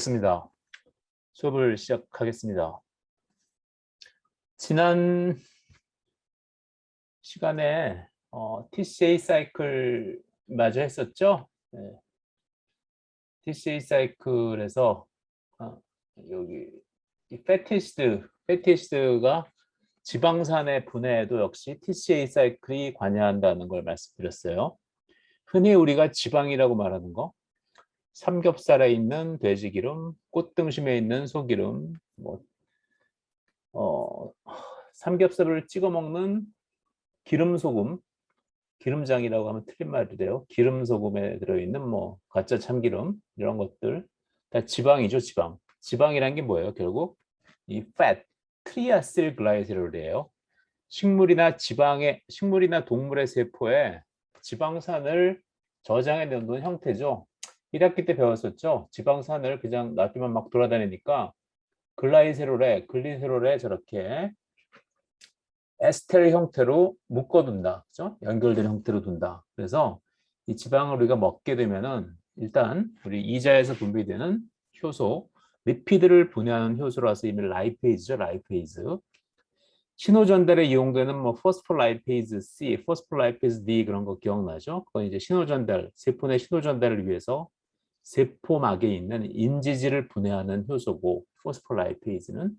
좋습니다. 수업을 시작하겠습니다. 지난 시간에 TCA 사이클 마저 했었죠? 네. TCA 사이클에서 여기 이 패티시드가 지방산의 분해에도 역시 TCA 사이클이 관여한다는 걸 말씀드렸어요. 흔히 우리가 지방이라고 말하는 거, 삼겹살에 있는 돼지기름, 꽃등심에 있는 소기름, 삼겹살을 찍어 먹는 기름소금, 기름장이라고 하면 틀린 말이래요. 기름소금에 들어있는 가짜 참기름 이런 것들 다 지방이죠, 지방. 지방이란 게 뭐예요? 결국 이 fat, 트리아실글라이세롤이에요. 식물이나 동물의 세포에 지방산을 저장해 놓는 형태죠. 1학기 때 배웠었죠. 지방산을 그냥 놔두면 막 돌아다니니까 글리세롤에 저렇게 에스테르 형태로 묶어둔다. 그죠? 연결된 형태로 둔다. 그래서 이 지방을 우리가 먹게 되면은 일단 우리 이자에서 분비되는 효소, 리피드를 분해하는 효소라서 이미 라이페이즈죠. 라이페이즈. 신호 전달에 이용되는 포스포라이페이즈 C, 포스포라이페이즈 D 그런 거 기억나죠? 그건 이제 신호 전달, 세포 내 신호 전달을 위해서 세포막에 있는 인지질을 분해하는 효소고, 포스포라이페이즈는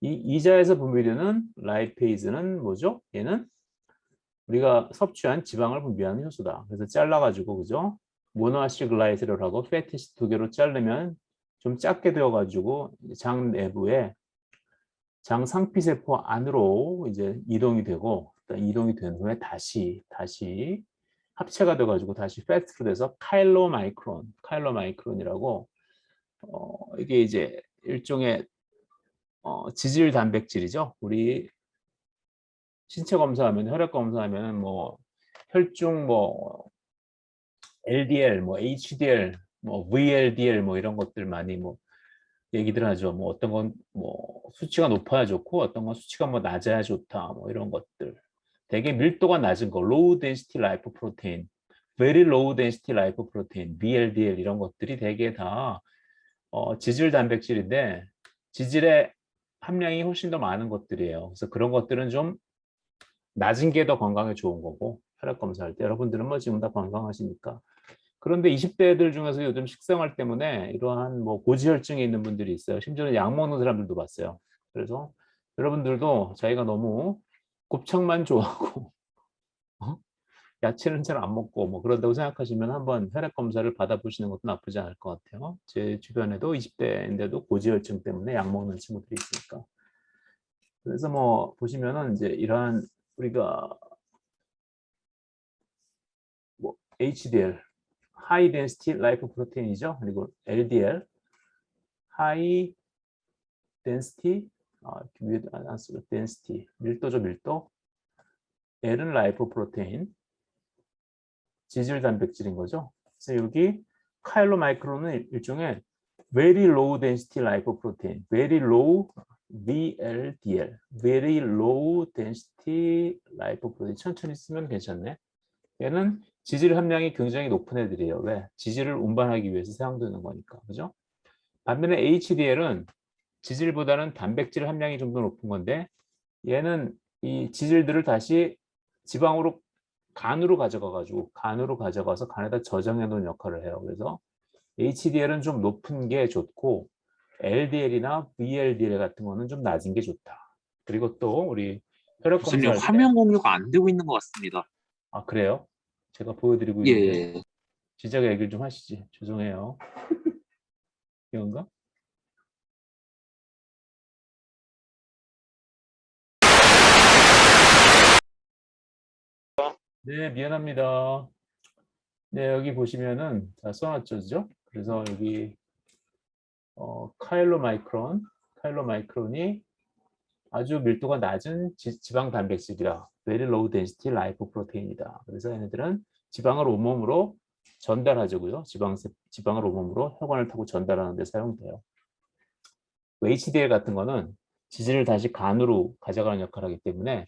이 이자에서 분비되는 라이페이즈는 뭐죠? 얘는 우리가 섭취한 지방을 분비하는 효소다. 그래서 잘라가지고, 그죠? 모노아실글라이세롤하고 패티시 두 개로 자르면 좀 작게 되어가지고 장 내부에 장 상피세포 안으로 이제 이동이 되고, 이동이 된 후에 다시 합체가 돼가지고 다시 패트로 돼서 카일로마이크론이라고 이게 이제 일종의 지질 단백질이죠. 우리 신체 검사하면 혈액 검사하면 혈중 LDL, HDL, VLDL 이런 것들 많이 얘기들 하죠. 어떤 건 수치가 높아야 좋고 어떤 건 수치가 낮아야 좋다. 이런 것들. 되게 밀도가 낮은 거, low density lipoprotein, very low density lipoprotein, VLDL 이런 것들이 되게 다 지질 단백질인데 지질의 함량이 훨씬 더 많은 것들이에요. 그래서 그런 것들은 좀 낮은 게 더 건강에 좋은 거고, 혈액 검사할 때 여러분들은 지금 다 건강하시니까. 그런데 20대들 중에서 요즘 식생활 때문에 이러한 고지혈증이 있는 분들이 있어요. 심지어는 약 먹는 사람들도 봤어요. 그래서 여러분들도 자기가 너무 곱창만 좋아하고 야채는 잘 안 먹고 그런다고 생각하시면 한번 혈액 검사를 받아보시는 것도 나쁘지 않을 것 같아요. 제 주변에도 20대인데도 고지혈증 때문에 약 먹는 친구들이 있으니까. 그래서 보시면은 이제 이러한 우리가 HDL, High Density Lipoprotein이죠. 그리고 LDL, High Density, 이렇게 위에 안 쓰고 Density, 밀도죠, 밀도. L은 라이포프로테인, 지질 단백질인 거죠. 그래서 여기 카일로마이크론은 일종의 Very Low Density Lipoprotein, Very Low VLDL, Very Low Density Lipoprotein. 천천히 쓰면 괜찮네. 얘는 지질 함량이 굉장히 높은 애들이에요. 왜? 지질을 운반하기 위해서 사용되는 거니까. 그죠? 반면에 HDL은 지질보다는 단백질 함량이 좀 더 높은 건데 얘는 이 지질들을 다시 지방으로 간으로 가져가서 간에다 저장해 놓은 역할을 해요. 그래서 HDL은 좀 높은 게 좋고 LDL이나 VLDL 같은 거는 좀 낮은 게 좋다. 그리고 또 우리 혈액 교수님, 검사할 때 화면 공유가 안 되고 있는 것 같습니다. 아, 그래요? 제가 보여드리고 있는데 예. 지자가 얘기를 좀 하시지. 죄송해요. 이건가? 네, 미안합니다. 네, 여기 보시면은 다 써놨죠, 그래서 여기 카일로마이크론이 아주 밀도가 낮은 지방 단백질이다. Very low density lipoprotein이다. 그래서 얘네들은 지방을 온몸으로 전달하죠. 지방을 온몸으로 혈관을 타고 전달하는 데 사용돼요. HDL 같은 거는 지질을 다시 간으로 가져가는 역할을 하기 때문에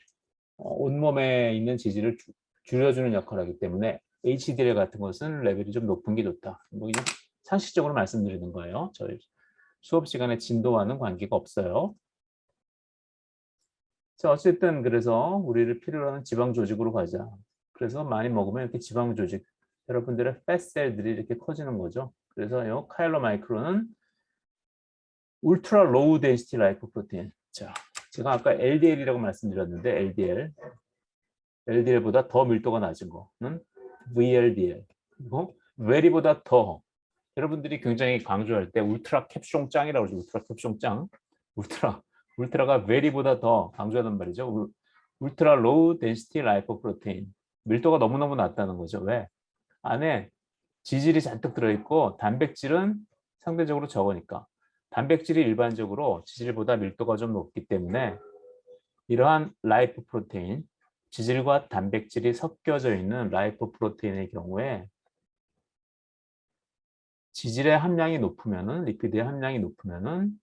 온몸에 있는 지질을 줄여주는 역할을 하기 때문에 HDL 같은 것은 레벨이 좀 높은 게 좋다. 그냥 상식적으로 말씀드리는 거예요. 저희 수업 시간의 진도와는 관계가 없어요. 자, 어쨌든 그래서 우리를 필요로 하는 지방 조직으로 가자. 그래서 많이 먹으면 이렇게 지방 조직, 여러분들의 팻셀들이 이렇게 커지는 거죠. 그래서 이 카일로마이크론은 울트라 로우 덴시티 라이포프로테인. 자, 제가 아까 LDL이라고 말씀드렸는데 LDL보다 더 밀도가 낮은 거는 VLDL. 그리고 very보다 더, 여러분들이 굉장히 강조할 때 울트라 캡숑 짱이라고 그러죠. 울트라 캡숑 짱. 울트라가 very보다 더 강조하는 말이죠. 울트라 로우 덴시티 라이포프로테인. 밀도가 너무너무 낮다는 거죠. 왜? 안에 지질이 잔뜩 들어있고 단백질은 상대적으로 적으니까. 단백질이 일반적으로 지질보다 밀도가 좀 높기 때문에 이러한 라이프 프로테인, 지질과 단백질이 섞여져 있는 라이프 프로테인의 경우에 지질의 함량이 높으면은 리피드의 함량이 높으면은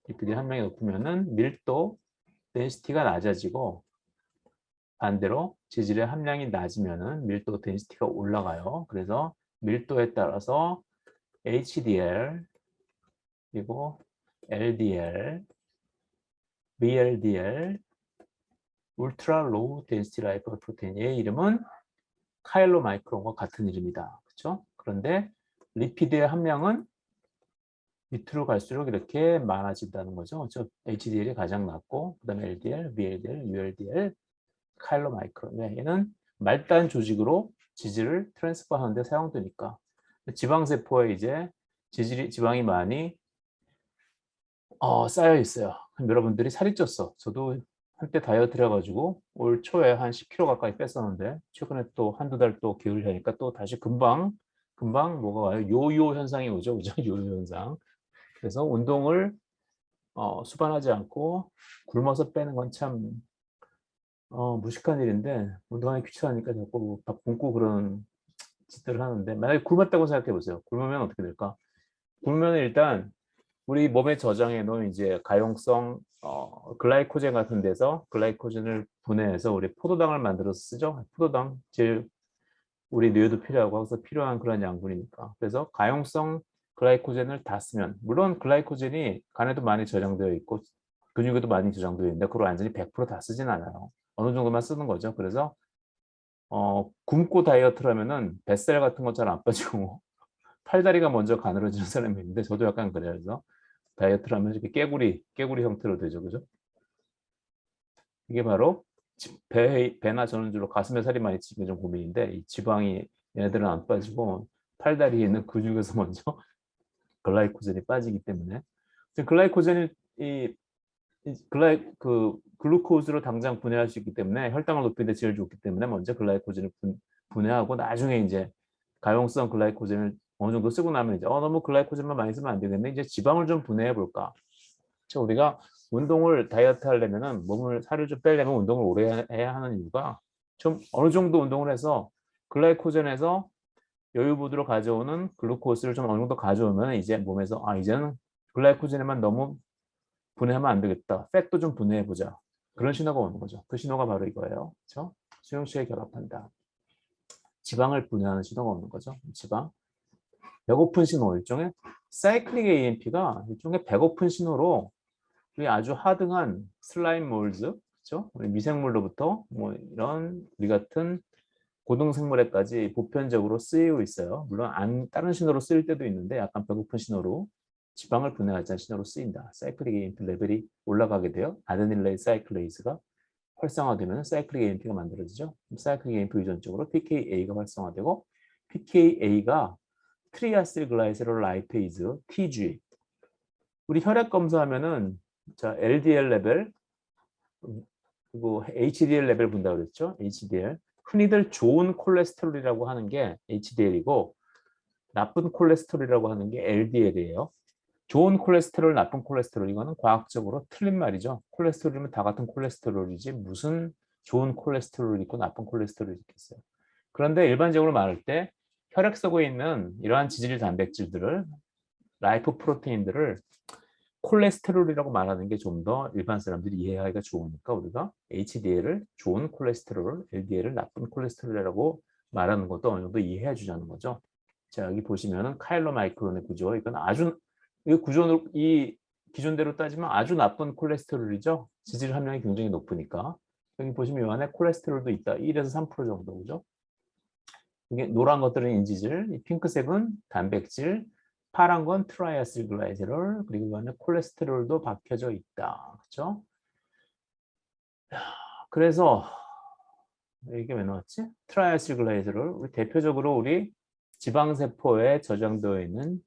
밀도 덴시티가 낮아지고, 반대로 지질의 함량이 낮으면은 밀도 덴시티가 올라가요. 그래서 밀도에 따라서 HDL 그리고 LDL, VLDL, 울트라 로우 덴시티 라이프 프로테인의 이름은 카일로마이크론과 같은 이름이다. 그렇죠? 그런데 리피드의 함량은 밑으로 갈수록 이렇게 많아진다는 거죠. HDL이 가장 낮고, 그다음에 LDL, VLDL, ULDL, 카일로마이크론. 네, 얘는 말단 조직으로 지질을 트랜스퍼하는 데 사용되니까. 지방세포에 이제 지방이 많이 쌓여 있어요. 여러분들이 살이 쪘어. 저도 한때 다이어트를 해가지고 올 초에 한 10kg 가까이 뺐었는데, 최근에 또 한두 달 또 게을리 하니까 또 다시 금방 뭐가 와요? 요요 현상이 오죠. 그죠? 요요 현상. 그래서 운동을 수반하지 않고 굶어서 빼는 건 참 무식한 일인데, 운동하기 귀찮으니까 자꾸 밥 굶고 그런 짓들을 하는데, 만약에 굶었다고 생각해 보세요. 굶으면 어떻게 될까? 굶으면 일단 우리 몸에 저장해 놓은 이제 가용성 글라이코젠 같은 데서 글라이코젠을 분해해서 우리 포도당을 만들어서 쓰죠. 포도당 제일 우리 뇌에도 필요하고 해서 필요한 그런 양분이니까. 그래서 가용성 글라이코젠을 다 쓰면, 물론 글라이코젠이 간에도 많이 저장되어 있고 근육에도 많이 저장되어 있는데 그걸 완전히 100%다 쓰진 않아요. 어느 정도만 쓰는 거죠. 그래서 굶고 다이어트를 하면은 뱃살 같은 거 잘 안 빠지고 팔다리가 먼저 가늘어지는 사람이 있는데, 저도 약간 그래요. 그래서 다이어트를 하면 이렇게 깨구리 형태로 되죠. 그죠? 이게 바로 배나 전원줄로 가슴에 살이 많이 찌는 게 좀 고민인데, 이 지방이 얘네들은 안 빠지고 팔다리에 있는 근육에서 먼저 글라이코젠이 빠지기 때문에, 글라이코젠이 글루코즈로 당장 분해할 수 있기 때문에, 혈당을 높이는 데 제일 좋기 때문에 먼저 글라이코젠을 분해하고, 나중에 이제 가용성 글라이코젠을 어느 정도 쓰고 나면 이제 너무 글라이코젠만 많이 쓰면 안 되겠네. 이제 지방을 좀 분해해 볼까. 우리가 운동을 다이어트 하려면은 살을 좀 빼려면 운동을 오래 해야 하는 이유가, 좀 어느 정도 운동을 해서 글라이코젠에서 여유부드로 가져오는 글루코스를 좀 어느 정도 가져오면 이제 몸에서 이제는 글라이코젠에만 너무 분해하면 안 되겠다. 팻도 좀 분해해 보자. 그런 신호가 오는 거죠. 그 신호가 바로 이거예요. 그렇죠? 수용체에 결합한다. 지방을 분해하는 신호가 오는 거죠. 지방. 배고픈 신호, 일종의 사이클릭 AMP가 일종의 배고픈 신호로 우리 아주 하등한 슬라임 몰즈, 그렇죠? 우리 미생물로부터 뭐 이런 우리 같은 고등생물에까지 보편적으로 쓰이고 있어요. 물론 다른 신호로 쓰일 때도 있는데, 약간 배고픈 신호로 지방을 분해하자는 신호로 쓰인다. 사이클릭 AMP 레벨이 올라가게 돼요. 아데닐레이 사이클레이스가 활성화되면 사이클릭 AMP가 만들어지죠. 사이클릭 AMP 유전적으로 PKA가 활성화되고, PKA가 트리아실글라이세롤 라이페이즈 TG. 우리 혈액 검사하면은 LDL 레벨 그리고 HDL 레벨 본다 그랬죠. HDL. 흔히들 좋은 콜레스테롤이라고 하는 게 HDL이고, 나쁜 콜레스테롤이라고 하는 게 LDL이에요. 좋은 콜레스테롤, 나쁜 콜레스테롤, 이거는 과학적으로 틀린 말이죠. 콜레스테롤이면 다 같은 콜레스테롤이지 무슨 좋은 콜레스테롤이 있고 나쁜 콜레스테롤이 있겠어요. 그런데 일반적으로 말할 때 혈액 속에 있는 이러한 지질 단백질들을, 라이프 프로테인들을 콜레스테롤이라고 말하는 게 좀 더 일반 사람들이 이해하기가 좋으니까, 우리가 HDL을 좋은 콜레스테롤, LDL을 나쁜 콜레스테롤이라고 말하는 것도 어느 정도 이해해 주자는 거죠. 자, 여기 보시면은 카일로마이크론의 구조, 이건 이 구조는, 이 기존대로 따지면 아주 나쁜 콜레스테롤이죠. 지질 함량이 굉장히 높으니까. 여기 보시면 이 안에 콜레스테롤도 있다. 1에서 3% 정도, 그죠? 이게 노란 것들은 인지질, 이 핑크색은 단백질, 파란 건 트라이아실글라이세롤, 그리고 이 안에 콜레스테롤도 박혀져 있다. 그렇죠? 그래서 이게 왜 나왔지? 트라이아실글라이세롤, 우리 대표적으로 우리 지방세포에 저장되어 있는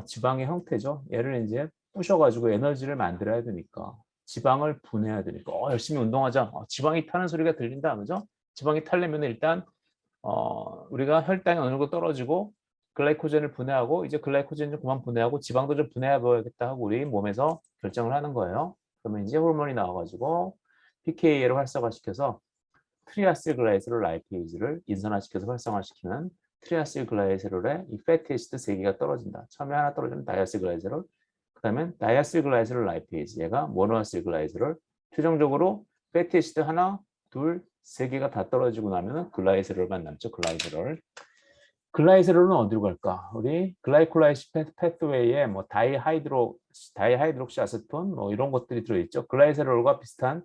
지방의 형태죠. 얘를 이제 부셔가지고 에너지를 만들어야 되니까 지방을 분해해야 되니까 열심히 운동하자. 지방이 타는 소리가 들린다, 그죠? 지방이 타려면 일단 우리가 혈당이 어느 정도 떨어지고 글라이코젠을 분해하고 이제 글라이코젠 좀 그만 분해하고 지방도 좀 분해해 봐야겠다 하고 우리 몸에서 결정을 하는 거예요. 그러면 이제 호르몬이 나와가지고 PKA를 활성화시켜서 트리아실글라이세롤 라이페이즈를 인산화시켜서 활성화시키면 트리아실글라이세롤의 이 패티에시드 3개가 떨어진다. 처음에 하나 떨어지면 다이아실글라이세롤, 그 다음에 다이아실글라이세롤 라이페이즈, 얘가 모노아실글라이세롤, 최종적으로 패티에시드 하나, 둘, 3개가 다 떨어지고 나면 글라이세롤만 남죠. 글라이세롤. 글라이세롤은 어디로 갈까? 우리 글라이콜라이시 패스웨이에 뭐 다이하이드록시 아세톤 뭐 이런 것들이 들어있죠. 글라이세롤과 비슷한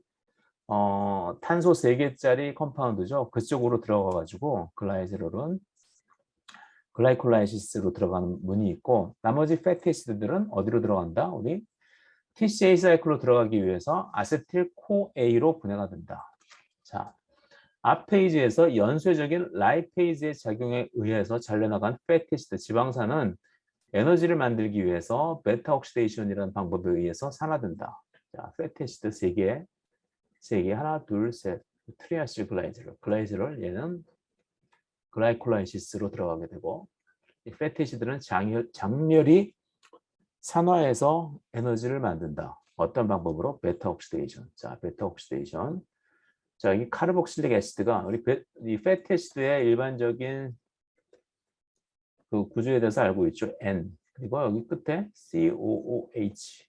탄소 3개짜리 컴파운드죠. 그쪽으로 들어가가지고 글라이세롤은 글라이콜라이시스로 들어가는 문이 있고 나머지 패티에시드들은 어디로 들어간다? 우리 TCA 사이클로 들어가기 위해서 아세틸코A로 분해가 된다. 자, 앞 페이지에서 연쇄적인 라이페이즈의 작용에 의해서 잘려나간 패티에시드 지방산은 에너지를 만들기 위해서 베타 옥시데이션이라는 방법에 의해서 산화된다. 자, 패티에시드 3개 하나, 둘, 셋. 트리아실글라이세롤, 글라이세롤 얘는 글라이콜라이시스로 들어가게 되고 이 패티에시드는 장렬히 산화해서 에너지를 만든다. 어떤 방법으로? 베타 옥시데이션. 자, 베타 옥시데이션. 자, 이 카르복실릭 애시드가 이 패티에시드의 일반적인 그 구조에 대해서 알고 있죠. N. 그리고 여기 끝에 COOH.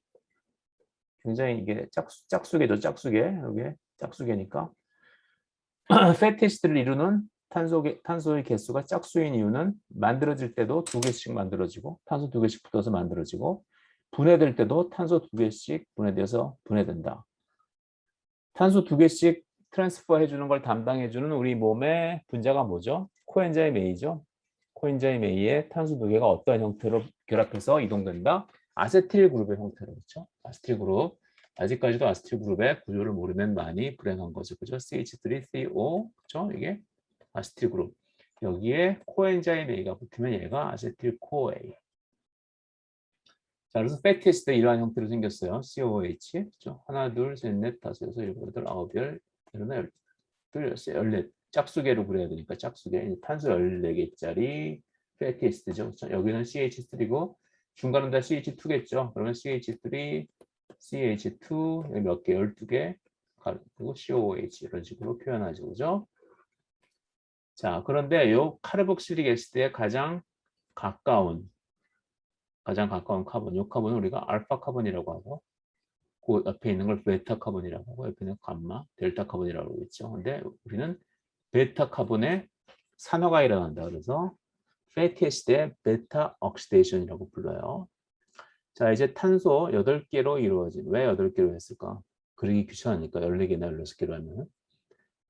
굉장히 이게 짝수계죠. 짝수계. 여기 짝수계니까 패티에시드를 이루는 탄소의 개수가 짝수인 이유는 만들어질 때도 2개씩 만들어지고 탄소 2개씩 붙어서 만들어지고 분해될 때도 탄소 2개씩 분해된다. 탄소 2개씩 트랜스퍼 해주는 걸 담당해주는 우리 몸의 분자가 뭐죠? 코엔자임 A죠. 코엔자임 A에 탄소 2개가 어떤 형태로 결합해서 이동된다? 아세틸 그룹의 형태로, 그렇죠? 아세틸 그룹. 아직까지도 아세틸 그룹의 구조를 모르면 많이 불행한 거죠. 그죠? CH3CO, 그렇죠? 이게 아세틸 그룹. 여기에 코엔자임 A가 붙으면 얘가 아세틸 코A. 자, 그래서 패티에시드 이러한 형태로 생겼어요. COH. 그렇죠? 하나, 둘, 셋, 넷, 다섯, 여섯, 일곱, 여덟, 아홉, 열, 열하나, 열넷. 짝수계로 그려야 되니까 짝수계. 탄소 14개짜리 패티에시드죠. 그렇죠? 여기는 CH3고 중간은 다 CH2겠죠. 그러면 CH3, CH2 여기 몇 개? 12개. 그리고 COH 이런 식으로 표현하죠. 그죠? 자, 그런데 이 카르복실릭 애시드에 가장 가까운 카본, 이 카본은 우리가 알파 카본이라고 하고 그 옆에 있는 걸 베타 카본이라고 하고 옆에 있는 감마, 델타 카본이라고 하고 있죠. 근데 우리는 베타 카본에 산화가 일어난다. 그래서 패티에시드의 베타 옥시데이션이라고 불러요. 자, 이제 탄소 8개로 이루어진, 왜 8개로 했을까? 그리기 귀찮으니까 14개나 16개로 하면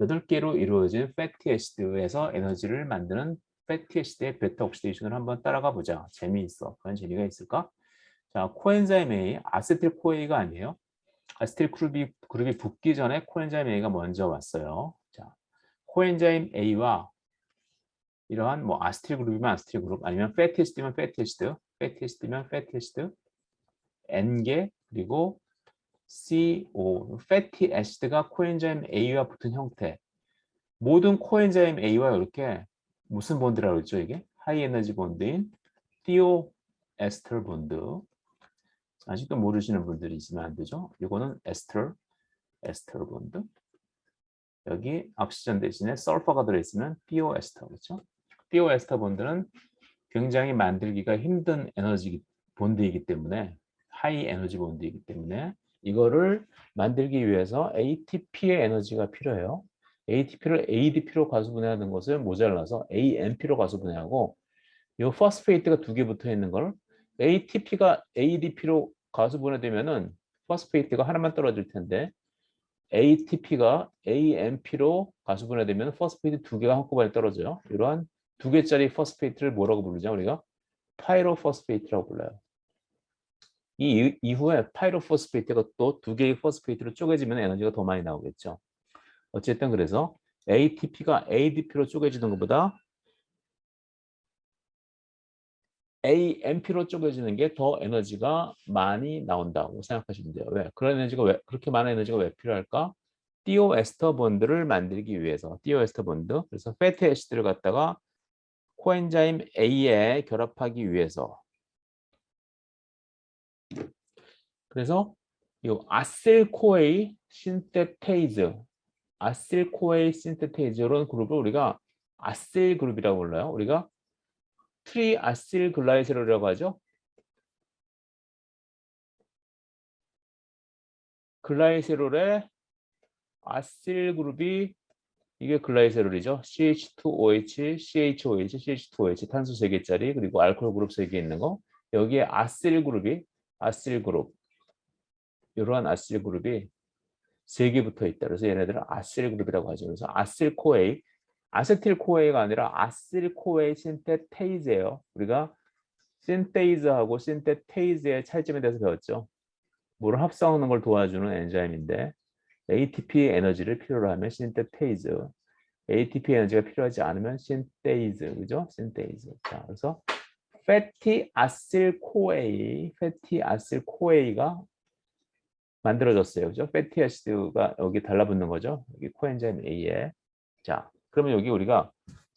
8개로 이루어진 패티에시드에서 에너지를 만드는 패티에시드의 베타 옥시데이션을 한번 따라가 보자. 재미있어. 그런 재미가 있을까? 자, 코엔자임 A, 아세틸 코A가 아니에요. 아세틸 그룹이 붙기 전에 코엔자임 A가 먼저 왔어요. 자, 코엔자임 A와 이러한 뭐 아세틸 그룹이면 아세틸 그룹 아니면 패티에시드면 패티에시드 N개 그리고 CO, 패티 애시드가 코엔자임 A와 붙은 형태. 모든 코엔자임 A와 이렇게 무슨 본드라고 그랬죠, 이게? 하이 에너지 본드인 티오 에스터 본드. 아직도 모르시는 분들이 있으면 안 되죠. 이거는 에스터 본드. 여기 오xygen 대신에 설퍼가 들어있으면 티오 에스터, 그렇죠? 티오 에스터 본드는 굉장히 만들기가 힘든 에너지 본드이기 때문에 하이 에너지 본드이기 때문에 이거를 만들기 위해서 ATP의 에너지가 필요해요. ATP를 ADP로 가수분해하는 것을 모자라서 AMP로 가수분해하고 이 포스페이트가 2개 붙어 있는 걸 ATP가 ADP로 가수 분해되면은 포스페이트가 하나만 떨어질 텐데 ATP가 AMP로 가수 분해되면 포스페이트 두 개가 한꺼번에 떨어져요. 이러한 두 개짜리 포스페이트를 뭐라고 부르죠? 우리가 파이로포스페이트라고 불러요. 이 이후에 파이로포스페이트가 또 두 개의 포스페이트로 쪼개지면 에너지가 더 많이 나오겠죠. 어쨌든 그래서 ATP가 ADP로 쪼개지는 것보다 AMP로 쪼개지는 게 더 에너지가 많이 나온다고 생각하시면 돼요. 왜? 그런 에너지가 왜 그렇게 많은 에너지가 왜 필요할까? 티오에스터 본드를 만들기 위해서. 티오에스터 본드. 그래서 패티 애시드를 갖다가 코엔자임 A에 결합하기 위해서. 그래서 이 아셀코에이 신테테이즈, 아셀코에이 신테테이즈 이런 그룹을 우리가 아셀 그룹이라고 불러요. 우리가 트리아실글라이세롤이라고 하죠. 글라이세롤의 아실 그룹이 이게 글라이세롤이죠. CH2OH, CHOH, CH2OH 탄소 3개짜리 그리고 알코올 그룹 3개 있는 거. 여기에 아실 그룹이 아실 그룹 이러한 아실 그룹이 3개 붙어 있다. 그래서 얘네들은 아실 그룹이라고 하죠. 그래서 아실코에이 아세틸코에이가 아니라 아실코에이 신테테이즈예요. 우리가 신테이즈하고 신테테이즈의 차이점에 대해서 배웠죠. 물을 합성하는 걸 도와주는 엔자임인데 ATP 에너지를 필요로 하면 신테테이즈, ATP 에너지가 필요하지 않으면 신테이즈, 그죠? 신테이즈. 자, 그래서 패티 아실코에이가 만들어졌어요, 그죠? 패티 아시드가 여기 달라붙는 거죠. 여기 코엔자임 A에. 자, 그러면 여기 우리가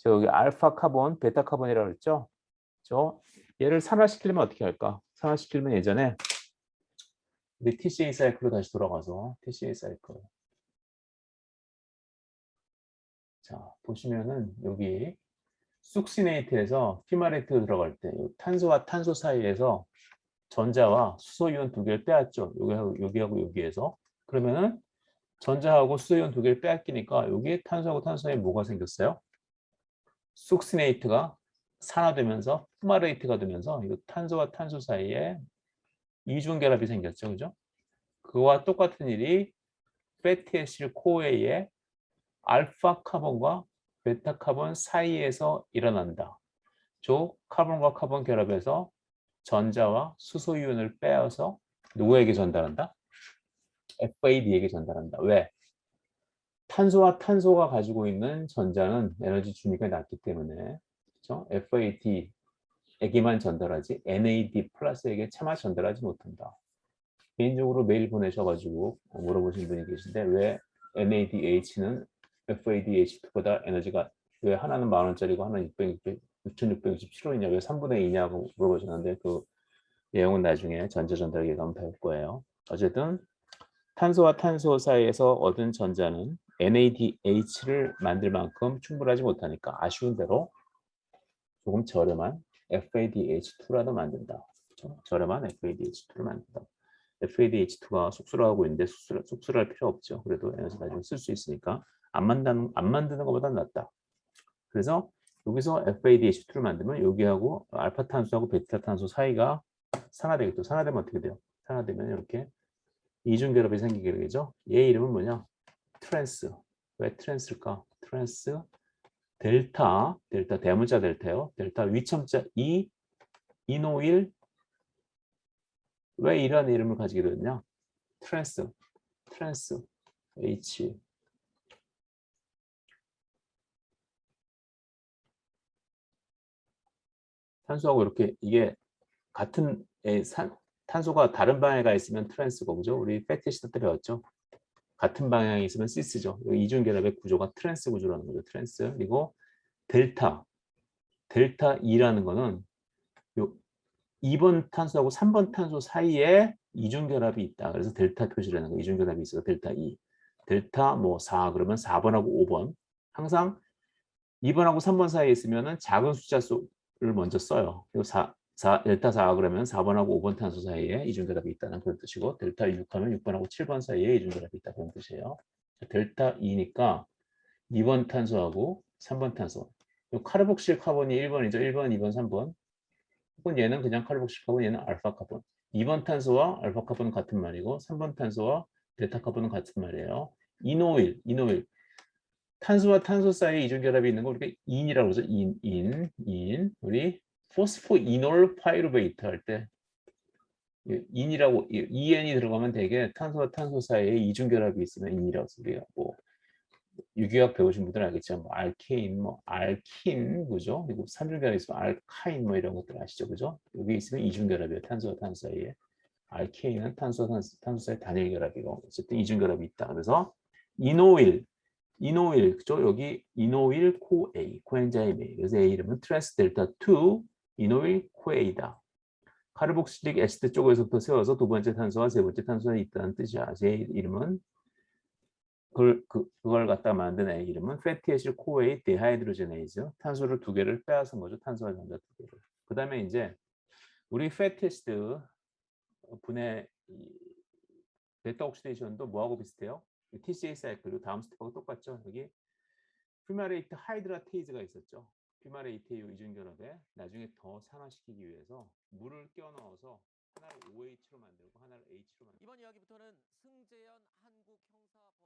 여기 알파 카본, 베타 카본이라고 했죠? 얘를 산화시키려면 어떻게 할까? 산화시키려면 예전에 우리 TCA 사이클로 다시 돌아가서 TCA 사이클. 자, 보시면은 여기 숙시네이트에서 피마레이트 들어갈 때 탄소와 탄소 사이에서 전자와 수소이온 두 개를 빼앗죠. 여기하고 여기에서. 그러면은 전자하고 수소이온 두 개를 빼앗기니까 여기에 탄소하고 탄소 사이에 뭐가 생겼어요? 숙시네이트가 산화되면서 피마레이트가 되면서 이 탄소와 탄소 사이에 이중 결합이 생겼죠. 그죠? 그와 똑같은 일이 패티에실 코에의 알파 카본과 베타 카본 사이에서 일어난다. 즉 카본과 카본 결합해서 전자와 수소 이온을 빼어서 누구에게 전달한다? FAD에게 전달한다. 왜? 탄소와 탄소가 가지고 있는 전자는 에너지 중위가 낮기 때문에 그렇죠? FAD에게만 전달하지 NAD 플러스에게 차마 전달하지 못한다. 개인적으로 메일 보내셔가지고 물어보신 분이 계신데 왜 NADH는 FADH2보다 에너지가 왜 하나는 10,000원짜리고 하나는 6,667원이냐 왜 3분의 2냐고 물어보셨는데 그 내용은 나중에 전자전달기에 가면 배울 거예요. 어쨌든 탄소와 탄소 사이에서 얻은 전자는 NADH를 만들 만큼 충분하지 못하니까 아쉬운 대로 조금 저렴한 FADH2라도 만든다. 그렇죠? 저렴한 FADH2를 만든다. FADH2가 숙소를 하고 있는데 숙소를 할 필요 없죠. 그래도 에너지 나중에 쓸 수 있으니까 안 만드는 것보다 낫다. 그래서 여기서 FADH2를 만들면 여기하고 알파탄소하고 베타탄소 사이가 산화되겠죠. 산화되면 어떻게 돼요? 산화되면 이렇게 이중결합이 생기게 되죠. 얘 이름은 뭐냐? 트랜스. 왜 트랜스일까? 트랜스 델타 대문자 델타요. 델타 위첨자 이노일 왜 이러한 이름을 가지게 됐냐? 트랜스 H 탄소하고 이렇게 이게 같은 탄소가 다른 방향에 가 있으면 트랜스고 그죠? 우리 패티시드 때 배웠죠? 같은 방향에 있으면 시스죠. 이중 결합의 구조가 트랜스 구조라는 거죠. 트랜스. 그리고 델타 2라는 거는 요 2번 탄소하고 3번 탄소 사이에 이중 결합이 있다. 그래서 델타 표시라는 거. 이중 결합이 있어요. 델타 2. 델타 뭐 4 그러면 4번하고 5번. 항상 2번하고 3번 사이에 있으면은 작은 숫자 수를 먼저 써요. 그리고 델타 4 그러면 4번하고 5번 탄소 사이에 이중결합이 있다는 그런 뜻이고 델타 6하면 6번하고 7번 사이에 이중결합이 있다 그런 뜻이에요. 델타 2니까 2번 탄소하고 3번 탄소. 카르복실 카본이 1번이죠. 1번, 2번, 3번. 혹은 얘는 그냥 카르복실 카본, 얘는 알파 카본. 2번 탄소와 알파 카본은 같은 말이고 3번 탄소와 베타 카본은 같은 말이에요. 이노일. 탄소와 탄소 사이에 이중 결합이 있는 거 우리가 인이라고 그러죠. 인. 우리 포스포이놀 파이루베이트 할 때 인이라고 EN이 들어가면 되게 탄소와 탄소 사이에 이중 결합이 있으면 인이라고 써요. 뭐 유기학 배우신 분들은 알겠죠. 뭐 알케인, 뭐 알킨, 그죠? 그리고 삼중 결합이 있으면 알카인 뭐 이런 것들 아시죠, 그죠? 여기 있으면 이중 결합이에요. 탄소와 탄소 사이에. 알케인은 탄소 사이 단일 결합이고 어쨌든 이중 결합이 있다. 그래서 이노일, 그죠? 여기 이노일 코A, 코엔자임 A. 그래서 A 이름은 트랜스 델타 2 이노일 코A다. 카르복실릭 애시드 쪽에서부터 세워서 두 번째 탄소와 세 번째 탄소가 있다는 뜻이야. 제 이름은 그걸 갖다 만든 애 이름은 패티에실 코에이 데하이드로제네이즈. 탄소를 두 개를 빼앗은 거죠. 탄소와 전자 두 개를. 그 다음에 이제 우리 패티에시드 분해 베타 옥시데이션도 뭐하고 비슷해요? TCA 사이클. 그리고 다음 스텝하고 똑같죠. 여기 퓨마레이트 하이드라테이즈가 있었죠. 퓨마레이트의 이중 결합에 나중에 더 산화시키기 위해서 물을 끼워 넣어서 하나를 OH로 만들고 하나를 H로 만들고. 이번 이야기부터는 승재현 한국형사법무정책연구원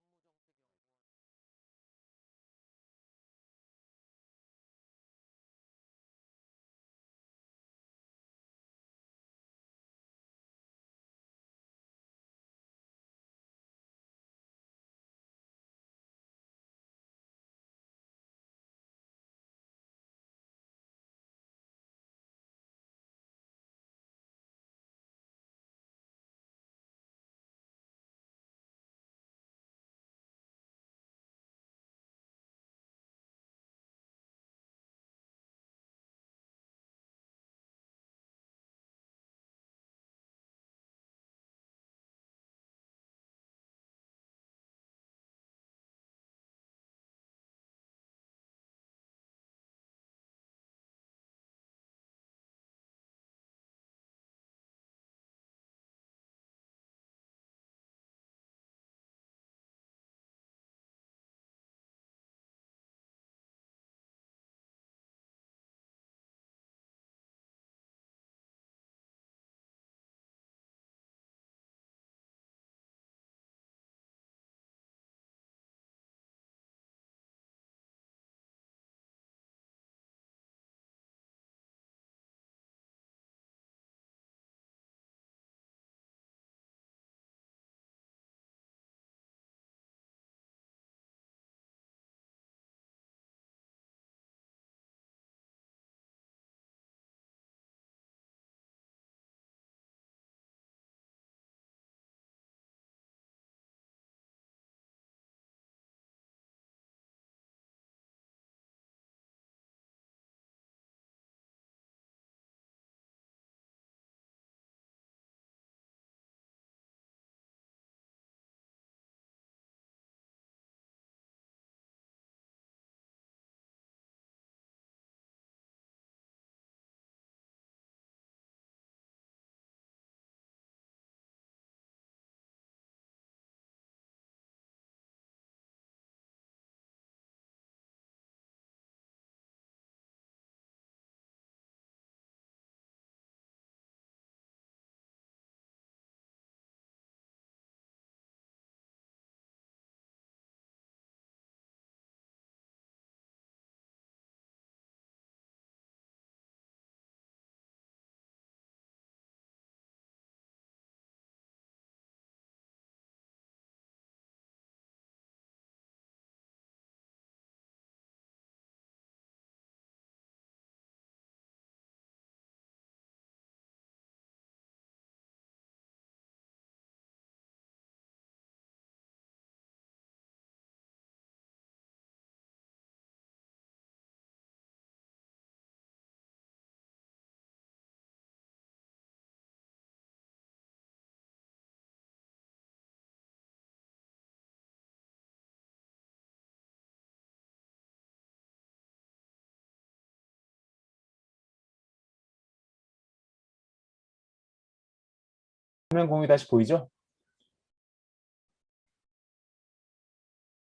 화면 공유 다시 보이죠?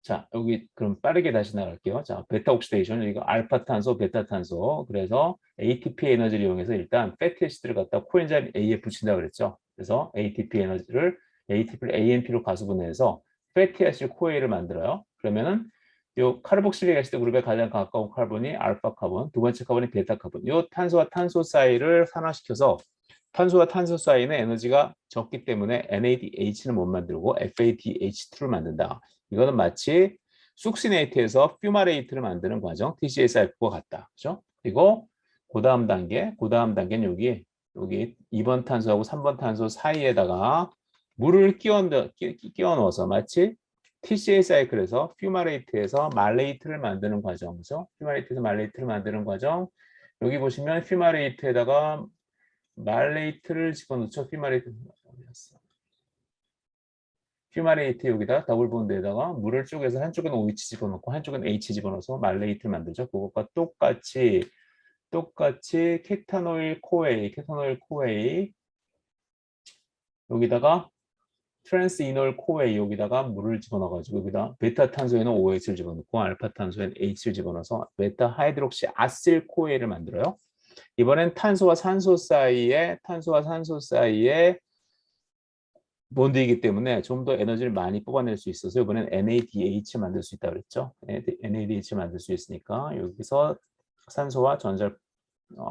자, 여기 그럼 빠르게 다시 나갈게요. 자, 베타 옥시데이션, 여기가 알파 탄소, 베타 탄소. 그래서 ATP 에너지를 이용해서 일단 패티 애시드를 갖다 코엔자임 A에 붙인다 그랬죠. 그래서 ATP를 AMP로 가수분해해서 패티 애시드 코에이를 만들어요. 그러면은 요 카르복실릭 애시드 그룹에 가장 가까운 카본이 알파 카본, 두 번째 카본이 베타 카본. 요 탄소와 탄소 사이를 산화시켜서 탄소와 탄소 사이는 에너지가 적기 때문에 NADH는 못 만들고 FADH2를 만든다. 이거는 마치 숙시네이트에서 퓨마레이트를 만드는 과정, TCA 사이클과 같다. 그죠? 그리고 그 다음 단계는 여기 2번 탄소하고 3번 탄소 사이에다가 물을 끼워 넣어서 마치 TCA 사이클에서 퓨마레이트에서 말레이트를 만드는 과정. 그죠? 퓨마레이트에서 말레이트를 만드는 과정. 여기 보시면 퓨마레이트에다가 말레이트를 집어넣죠. 퓨마레이트 여기다 더블 본드에다가 물을 쪼개서 한쪽은 OH 집어넣고 한쪽은 H 집어넣어서 말레이트를 만들죠. 그것과 똑같이 케타노일 코에이 여기다가 트랜스이놀 코에이 여기다가 물을 집어넣어가지고 여기다 베타 탄소에는 OH를 집어넣고 알파 탄소에는 H를 집어넣어서 베타 하이드록시 아실 코에이를 만들어요. 이번엔 탄소와 산소 사이에 본드이기 때문에 좀 더 에너지를 많이 뽑아낼 수 있어서 이번엔 NADH 만들 수 있다고 그랬죠. NADH 만들 수 있으니까 여기서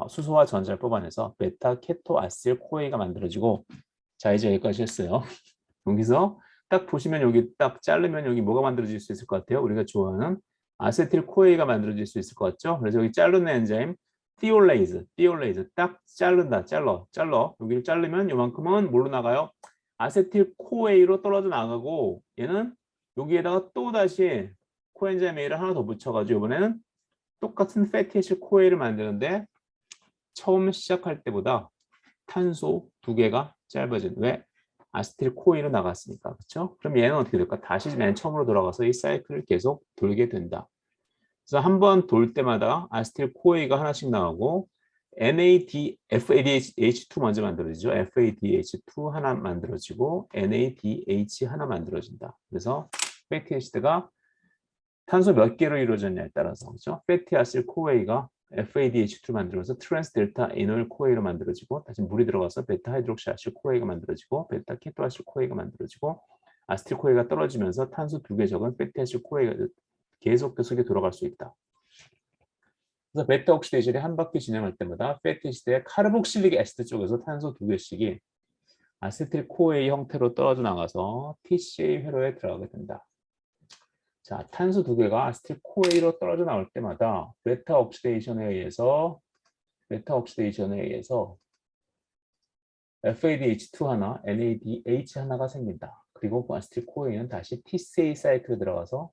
수소와 전자를 뽑아내서 베타 케토 아실 코에이가 만들어지고 자 이제 여기까지 했어요. 여기서 딱 보시면 여기 딱 자르면 여기 뭐가 만들어질 수 있을 것 같아요. 우리가 좋아하는 아세틸 코에이가 만들어질 수 있을 것 같죠. 그래서 여기 자르는 엔자임 티올레이즈 딱 잘라 여기를 자르면 요만큼은 뭘로 나가요? 아세틸 코에이로 떨어져 나가고 얘는 여기에다가 또 다시 코엔자임 A를 하나 더 붙여가지고 이번에는 똑같은 패티애시드 코에이를 만드는데 처음 시작할 때보다 탄소 두 개가 짧아진 왜? 아세틸 코에이로 나갔으니까 그렇죠? 그럼 얘는 어떻게 될까? 다시 맨 처음으로 돌아가서 이 사이클을 계속 돌게 된다. 그래서 한 번 돌 때마다 아세틸 코에이가 하나씩 나오고 FADH2 먼저 만들어지죠. FADH2 하나 만들어지고 NADH 하나 만들어진다. 그래서 패티 애시드가 탄소 몇 개로 이루어졌냐에 따라서 그렇죠? 패티 아실 코에이가 FADH2 만들어서 트랜스 델타 이놀 코에이로 만들어지고 다시 물이 들어가서 베타 하이드록시 아실 코에이가 만들어지고 베타 케토 아실 코에이가 만들어지고 아세틸 코에이가 떨어지면서 탄소 두 개 적은 패티 아실 코에이가 계속 돌아갈 수 있다. 그래서 베타 옥시데이션이 한 바퀴 진행할 때마다 패티 애시드의 카르복실릭 애시드 쪽에서 탄소 두 개씩이 아세틸 코에이 형태로 떨어져 나가서 TCA 회로에 들어가게 된다. 자, 탄소 두 개가 아세틸 코에이로 떨어져 나올 때마다 베타 옥시데이션에 의해서 FADH2 하나, NADH 하나가 생긴다. 그리고 그 아세틸 코에이는 다시 TCA 사이클에 들어가서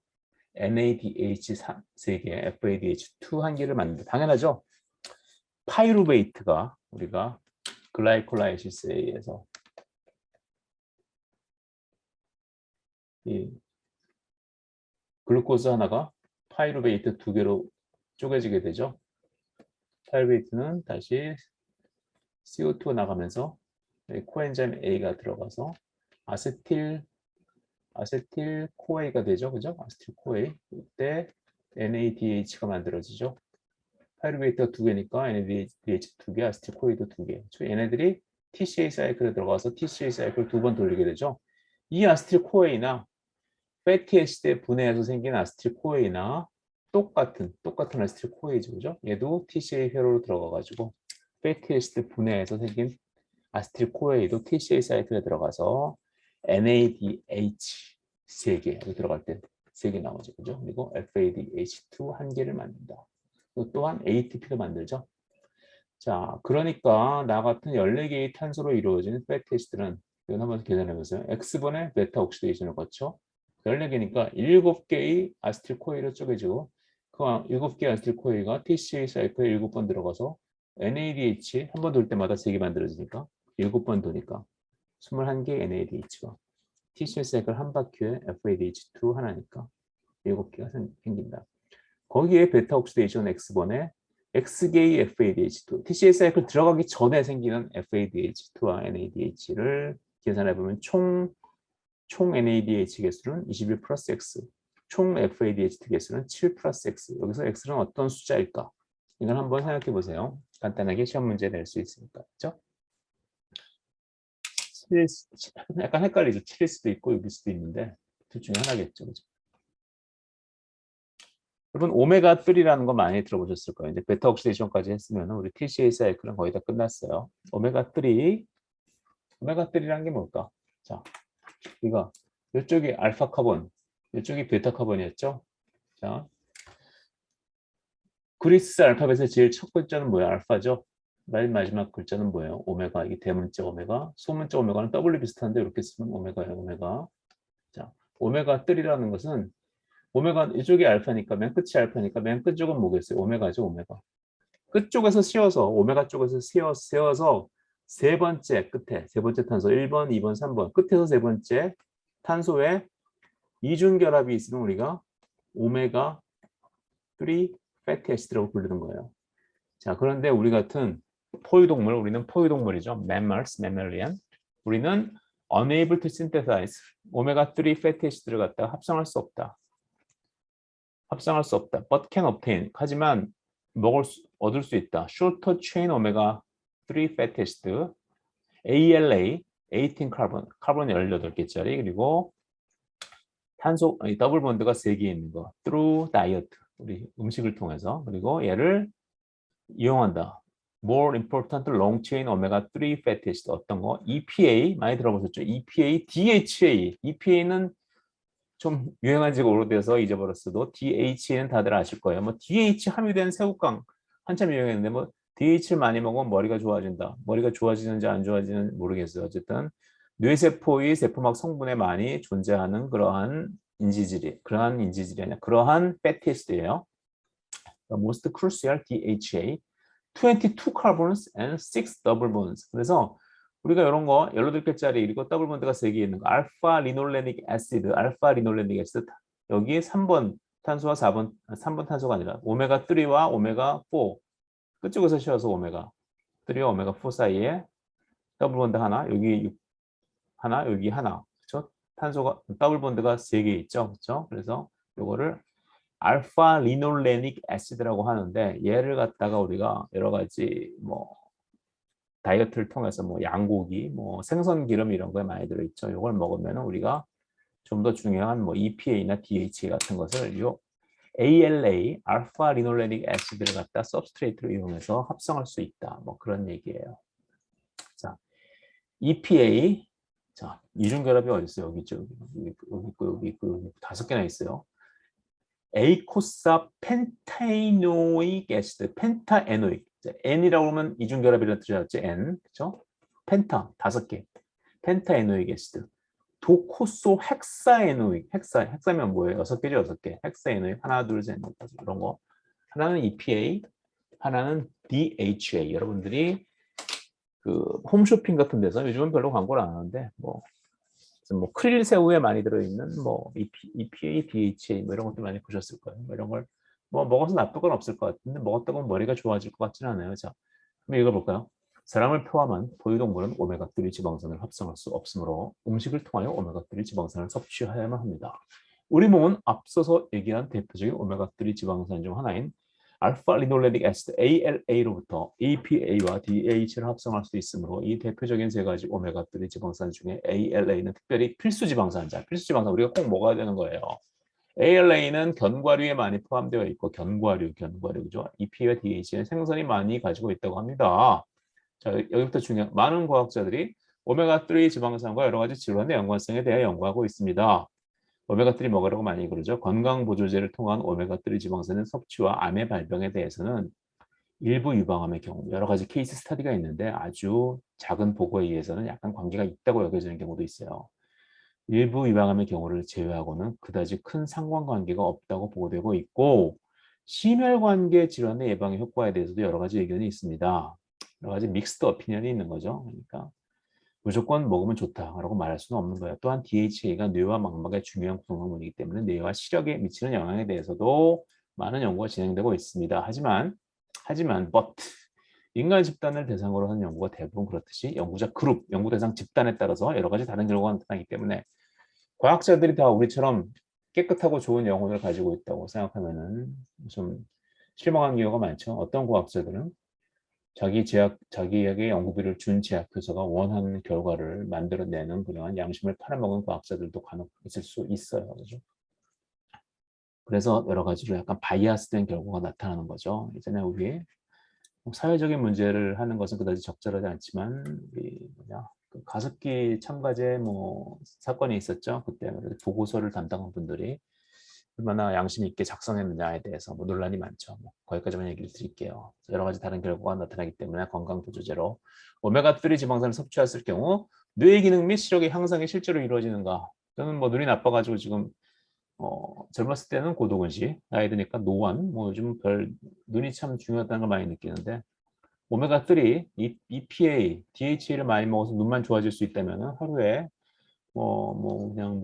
NADH 3개, FADH2 한 개를 만든다. 당연하죠. 파이루베이트가 우리가 글라이콜라이시스에 의해서 이 글루코스 하나가 파이루베이트 두 개로 쪼개지게 되죠. 파이루베이트는 다시 CO2가 나가면서 코엔자임 A가 들어가서 아세틸 코에이가 되죠. 그죠? 아세틸 코에이. 이때 NADH가 만들어지죠. 파이루베이트가 두 개니까 NADH 두 개, 아세틸 코에이도 두 개. 얘네들이 TCA 사이클에 들어가서 TCA 사이클을 두 번 돌리게 되죠. 이 아세틸 코에이나 패티 애시드에 분해해서 생긴 아세틸 코에이나 똑같은 아세틸 코에이죠. 그죠? 얘도 TCA 회로로 들어가가지고 패티 애시드 분해해서 생긴 아세틸 코에이도 TCA 사이클에 들어가서 NADH 3개 여기 들어갈 때 3개 나오죠. 그죠? 그리고 FADH2 한 개를 만든다. 또한 ATP를 만들죠. 자, 그러니까 나 같은 14개의 탄소로 이루어진 패티 애시드는 이건 한번 계산해 보세요. X번의 베타 옥시데이션을 거쳐 14개니까 7개의 아세틸 코에이로 쪼개지고 그 7개의 아세틸 코에이가 TCA 사이클에 7번 들어가서 NADH 한 번 돌 때마다 3개 만들어지니까 7번 도니까 21개 NADH가 TCA 사이클 한 바퀴에 FADH2 하나니까 7개가 생긴다. 거기에 베타 옥시데이션 X번에 X개의 FADH2 TCA 사이클 들어가기 전에 생기는 FADH2와 NADH를 계산해 보면 총 NADH 개수는 21 플러스 X 총 FADH 개수는 7 플러스 X. 여기서 X는 어떤 숫자일까? 이걸 한번 생각해 보세요. 간단하게 시험 문제 낼 수 있으니까. 그렇죠? 7, 약간 헷갈리죠. 7일 수도 있고 6일 수도 있는데 둘 중에 하나겠죠. 그죠? 여러분 오메가3라는 거 많이 들어보셨을 거예요. 이제 베타 옥시데이션까지 했으면 우리 TCA 사이클은 거의 다 끝났어요. 오메가3란 게 뭘까? 자, 이거 이쪽이 알파 카본, 이쪽이 베타 카본이었죠. 자, 그리스 알파벳의 제일 첫 글자는 뭐야? 알파죠. 맨 마지막 글자는 뭐예요? 오메가. 이게 대문자 오메가, 소문자 오메가는 W 비슷한데 이렇게 쓰면 오메가예요. 오메가. 자, 오메가3라는 것은 오메가 이쪽이 알파니까 맨 끝이 알파니까 맨 끝쪽은 뭐겠어요? 오메가죠. 오메가. 끝쪽에서 씌워서 오메가 쪽에서 세워서 세 번째 끝에 세 번째 탄소 1번, 2번, 3번 끝에서 세 번째 탄소에 이중결합이 있으면 우리가 오메가 3 패티 애시드라고 부르는 거예요. 자, 그런데 우리 같은 포유동물, 우리는 포유동물이죠. mammals, mammalian. 우리는 unable to synthesize 오메가 3 패티 애시드를 갖다가 합성할 수 없다. 합성할 수 없다. but can obtain. 하지만 얻을 수 있다. shorter chain 오메가 3 fatty acid, ALA, 18 카본, 카본 18개짜리, 그리고 탄소, 더블 본드가 3개 있는 거, through diet, 우리 음식을 통해서, 그리고 얘를 이용한다. more important long chain 오메가 3 fatty acid, 어떤 거? EPA, 많이 들어보셨죠? EPA, DHA, EPA는 좀 유행한 지가 오래돼서 잊어버렸어도 DHA는 다들 아실 거예요. 뭐 DH 함유된 새우깡 한참 유행했는데 뭐 DH를 많이 먹으면 머리가 좋아진다. 머리가 좋아지는지 안 좋아지는지 모르겠어요. 어쨌든 뇌세포의 세포막 성분에 많이 존재하는 그러한 인지질이 아니라 그러한 패티에스드예요. Most crucial DHA, 22 carbons and 6 double bonds. 그래서 우리가 이런 거 18개짜리 그리고 더블 본드가 3개 있는 거 알파 리놀레닉 애시드, 알파 리놀레닉 애시드 여기 3번 탄소와 3번 탄소가 아니라 오메가 3와 오메가 4 끝쪽에서 씌워서 오메가 3와 오메가 4 사이에 더블 본드 하나, 여기 하나, 여기 하나. 그렇죠? 탄소가 더블 본드가 3개 있죠. 그렇죠? 그래서 요거를 알파 리놀레닉 애시드라고 하는데 얘를 갖다가 우리가 여러 가지 뭐 다이어트를 통해서 뭐 양고기, 뭐 생선 기름 이런 거에 많이 들어있죠. 이걸 먹으면 우리가 좀 더 중요한 뭐 EPA나 DHA 같은 것을 요 ALA, 알파 리놀레닉 애시드를 갖다 서브스트레이트로 이용해서 합성할 수 있다. 뭐 그런 얘기예요. 자, EPA, 자 이중결합이 어디 있어요? 여기 있죠. 여기 있고 5개나 있어요. 에이코사 펜타이노익 애시드, 펜타에노익. N이라고 하면 이중결합이라는 뜻이었죠. N, 그렇죠? 펜타 5개, 펜타에노익 애시드. 도코소 헥사에노익, 헥사면 뭐예요? 6개죠, 6개. 헥사에노익 하나, 둘, 셋, 넷, 다섯 이런 거. 하나는 EPA, 하나는 DHA. 여러분들이 그 홈쇼핑 같은 데서 요즘은 별로 광고를 안 하는데 뭐 크릴 새우에 많이 들어있는 뭐 EPA, DHA 뭐 이런 것도 많이 보셨을 거예요. 뭐 이런 걸 뭐 먹어서 나쁠 건 없을 것 같은데 먹었다고 머리가 좋아질 것 같지는 않아요. 자, 그럼 읽어볼까요? 사람을 포함한 포유동물은 오메가3 지방산을 합성할 수 없으므로 음식을 통하여 오메가3 지방산을 섭취해야만 합니다. 우리 몸은 앞서서 얘기한 대표적인 오메가3 지방산 중 하나인 알파 리놀레닉 애시드 ALA로부터 EPA와 DH를 합성할 수 있으므로 이 대표적인 세 가지 오메가3 지방산 중에 ALA는 특별히 필수 지방산자, 필수 지방산 우리가 꼭 먹어야 되는 거예요. ALA는 견과류에 많이 포함되어 있고 견과류 그죠? EPA와 DH는 생선이 많이 가지고 있다고 합니다. 자, 여기부터 중요한 많은 과학자들이 오메가3 지방산과 여러 가지 질환의 연관성에 대해 연구하고 있습니다. 오메가3 먹으라고 많이 그러죠. 건강보조제를 통한 오메가3 지방산의 섭취와 암의 발병에 대해서는 일부 유방암의 경우 여러 가지 케이스 스터디가 있는데 아주 작은 보고에 의해서는 약간 관계가 있다고 여겨지는 경우도 있어요. 일부 유방암의 경우를 제외하고는 그다지 큰 상관관계가 없다고 보고되고 있고 심혈관계 질환의 예방의 효과에 대해서도 여러 가지 의견이 있습니다. 여러 가지 믹스드 어피니언이 있는 거죠. 그러니까 무조건 먹으면 좋다라고 말할 수는 없는 거예요. 또한 DHA가 뇌와 망막의 중요한 구성원이기 때문에 뇌와 시력에 미치는 영향에 대해서도 많은 연구가 진행되고 있습니다. 하지만 but 인간 집단을 대상으로 하는 연구가 대부분 그렇듯이 연구자 그룹, 연구 대상 집단에 따라서 여러 가지 다른 결과가 나타나기 때문에 과학자들이 다 우리처럼 깨끗하고 좋은 영혼을 가지고 있다고 생각하면은 좀 실망한 경우가 많죠. 어떤 과학자들은 자기에게 연구비를 준 제약회사가 원하는 결과를 만들어내는 그러한 양심을 팔아먹은 과학자들도 간혹 있을 수 있어요. 그죠? 그래서 여러 가지로 약간 바이아스된 결과가 나타나는 거죠. 예전에 우리 사회적인 문제를 하는 것은 그다지 적절하지 않지만 그 가습기 첨가제 뭐 사건이 있었죠. 그때 보고서를 담당한 분들이 얼마나 양심 있게 작성했느냐에 대해서 뭐 논란이 많죠. 뭐 거기까지만 얘기를 드릴게요. 여러 가지 다른 결과가 나타나기 때문에 건강 보조제로 오메가3 지방산을 섭취했을 경우 뇌의 기능 및 시력의 향상이 실제로 이루어지는가? 또는 뭐 눈이 나빠가지고 지금 젊었을 때는 고도근시, 나이 드니까 노안, 뭐 요즘 별 눈이 참 중요하다는 걸 많이 느끼는데 오메가3, EPA, DHA를 많이 먹어서 눈만 좋아질 수 있다면 하루에 그냥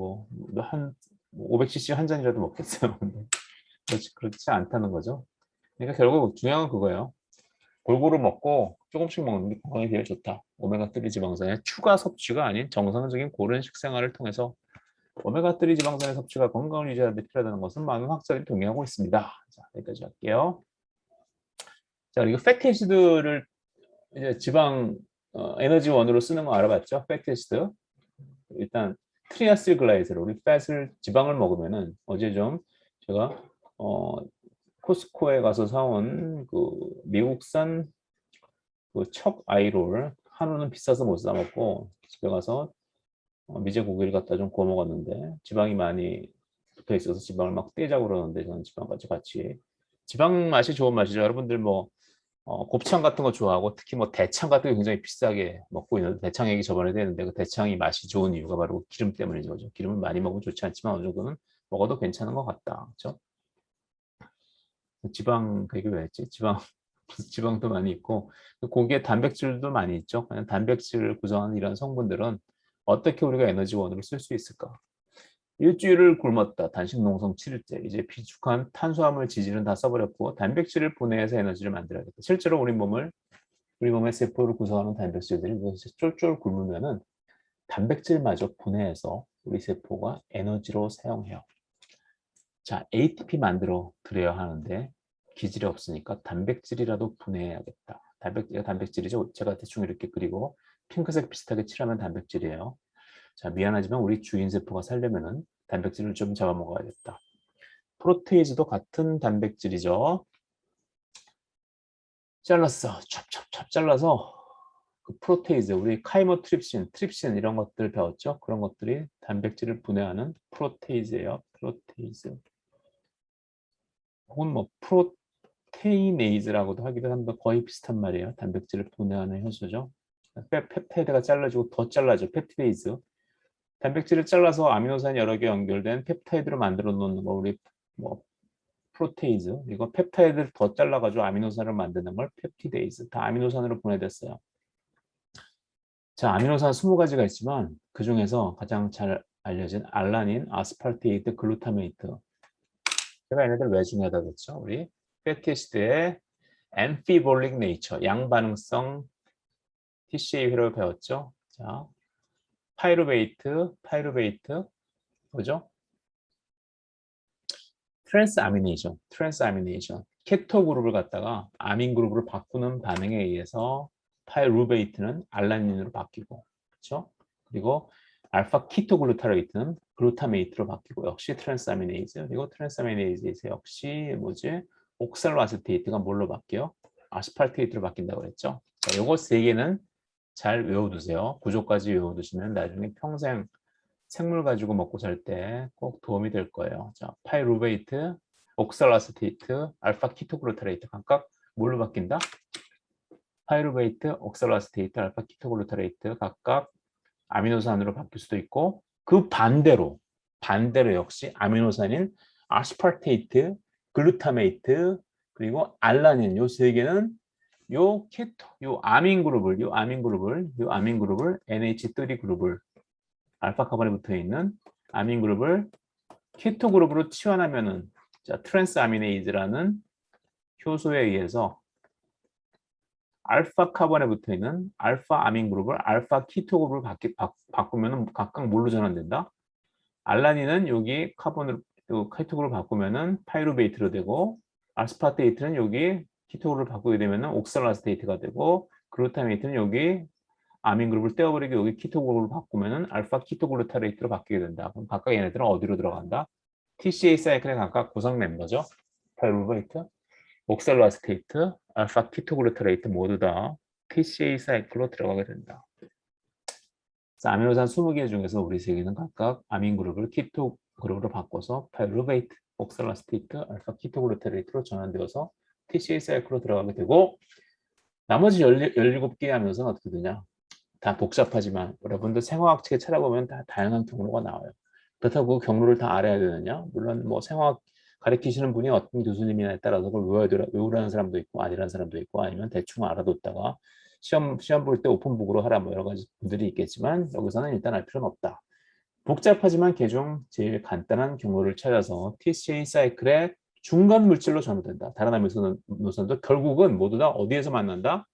한 500cc 한 잔이라도 먹겠어요. 그렇지 않다는 거죠. 그러니까 결국 중요한 건 그거예요. 골고루 먹고 조금씩 먹는 게 건강에 제일 좋다. 오메가3 지방산의 추가 섭취가 아닌 정상적인 고른 식생활을 통해서 오메가3 지방산의 섭취가 건강을 유지하는 데 필요하다는 것은 많은 학자들이 동의하고 있습니다. 자, 여기까지 할게요. 자, 그리고 패티지드를 이제 지방 에너지원으로 쓰는 거 알아봤죠? 패티지드. 일단 트리아실글라이세로 우리 팻을 지방을 먹으면은 어제 좀 제가 코스코에 가서 사온 그 미국산 그 척 아이롤 한우는 비싸서 못 사 먹고 집에 가서 미제 고기를 갖다 좀 구워 먹었는데 지방이 많이 붙어 있어서 지방을 막 떼자고 그러는데 저는 지방까지 같이 지방 맛이 좋은 맛이죠. 여러분들 뭐 곱창 같은 거 좋아하고 특히 뭐 대창 같은 거 굉장히 비싸게 먹고 있는데 대창 얘기 저번에 했는데 그 대창이 맛이 좋은 이유가 바로 기름 때문이죠. 기름을 많이 먹으면 좋지 않지만 어느 정도는 먹어도 괜찮은 것 같다. 그렇죠? 지방 그 얘기 왜 했지? 지방도 많이 있고 고기에 단백질도 많이 있죠. 그냥 단백질을 구성하는 이런 성분들은 어떻게 우리가 에너지원으로 쓸 수 있을까? 일주일을 굶었다. 단식 농성 7일째. 이제 비축한 탄수화물 지질은 다 써버렸고 단백질을 분해해서 에너지를 만들어야겠다. 실제로 우리 몸의 세포를 구성하는 단백질들이 쫄쫄 굶으면은 단백질마저 분해해서 우리 세포가 에너지로 사용해요. 자, ATP 만들어 드려야 하는데 기질이 없으니까 단백질이라도 분해해야겠다. 단백질이죠. 제가 대충 이렇게 그리고 핑크색 비슷하게 칠하면 단백질이에요. 자, 미안하지만 우리 주인 세포가 살려면은 단백질을 좀 잡아먹어야겠다. 프로테이즈도 같은 단백질이죠. 잘랐어. 찹찹찹 잘라서 그 프로테이즈, 우리 트립신 이런 것들 배웠죠? 그런 것들이 단백질을 분해하는 프로테이즈예요. 프로테이즈. 혹은 뭐 프로테이네이즈라고도 하기도 합니다. 거의 비슷한 말이에요. 단백질을 분해하는 효소죠. 펩타이드가 잘라지고 더 잘라져. 펩티데이즈. 단백질을 잘라서 아미노산 여러 개 연결된 펩타이드로 만들어 놓는 거 우리 뭐 프로테이즈. 이거 펩타이드를 더 잘라가지고 아미노산을 만드는 걸 펩티데이즈. 다 아미노산으로 분해됐어요. 자, 아미노산 20가지가 있지만 그 중에서 가장 잘 알려진 알라닌, 아스파르테이트, 글루타메이트. 제가 얘네들 왜 중요하다고 했죠? 우리 패티시드의 앰피볼릭 네이처, 양반응성 TCA 회로를 배웠죠? 자, 파이루베이트, 뭐죠? 트랜스아미네이션. 케토 그룹을 갖다가 아민 그룹으로 바꾸는 반응에 의해서 파이루베이트는 알라닌으로 바뀌고, 그렇죠? 그리고 알파 키토글루타레이트는 글루타메이트로 바뀌고 역시 트랜스아미네이즈. 그리고 트랜스아미네이즈에서 역시 뭐지? 옥살로아세테이트가 뭘로 바뀌어? 아스파르테이트로 바뀐다고 그랬죠? 자, 요거 세 개는 잘 외워두세요. 구조까지 외워두시면 나중에 평생 생물 가지고 먹고 살 때 꼭 도움이 될 거예요. 자, 파이루베이트, 옥살라세테이트, 알파 키토글루타레이트 각각 뭘로 바뀐다? 파이루베이트, 옥살라세테이트, 알파 키토글루타레이트 각각 아미노산으로 바뀔 수도 있고 그 반대로 역시 아미노산인 아스파르테이트, 글루타메이트 그리고 알라닌 요 세 개는 요 아민 그룹을 NH3 그룹을 알파 카본에 붙어 있는 아민 그룹을 케토 그룹으로 치환하면은 자, 트랜스 아미네이즈라는 효소에 의해서 알파 카본에 붙어 있는 알파 아민 그룹을 알파 키토 그룹으로 바꾸면은 각각 뭘로 전환된다? 알라닌은 여기 카본을 또 키토그룹을 바꾸면은 파이루베이트로 되고, 아스파테이트는 여기 키토그룹을 바꾸게 되면은 옥살라스테이트가 되고, 글루타메이트는 여기 아민 그룹을 떼어버리고 여기 키토그룹을 바꾸면은 알파 키토글루타레이트로 바뀌게 된다. 그럼 각각 얘네들은 어디로 들어간다? TCA 사이클의 각각 구성 멤버죠. 파이루베이트, 옥살라스테이트, 알파 키토글루타레이트 모두 다 TCA 사이클로 들어가게 된다. 그래서 아미노산 20개 중에서 우리 세 개는 각각 아민 그룹을 키토 그룹으로 바꿔서 파이루베이트, 옥살라스테이트, 알파 키토글루타레이트로 전환되어서 TCA 사이클로 들어가게 되고, 나머지 17개 하면서 어떻게 되냐? 다 복잡하지만 여러분들 생화학 책에 찾아보면 다 다양한 경로가 나와요. 그렇다고 그 경로를 다 알아야 되느냐? 물론 뭐 생화학 가르치시는 분이 어떤 교수님이냐에 따라서 그걸 외우라는 사람도 있고 아니라는 사람도 있고, 아니면 대충 알아뒀다가 시험 볼 때 오픈북으로 하라, 뭐 여러 가지 분들이 있겠지만 여기서는 일단 알 필요는 없다. 복잡하지만 개중 제일 간단한 경로를 찾아서 TCA 사이클의 중간 물질로 전환된다. 다른 아미노산도 결국은 모두 다 어디에서 만난다?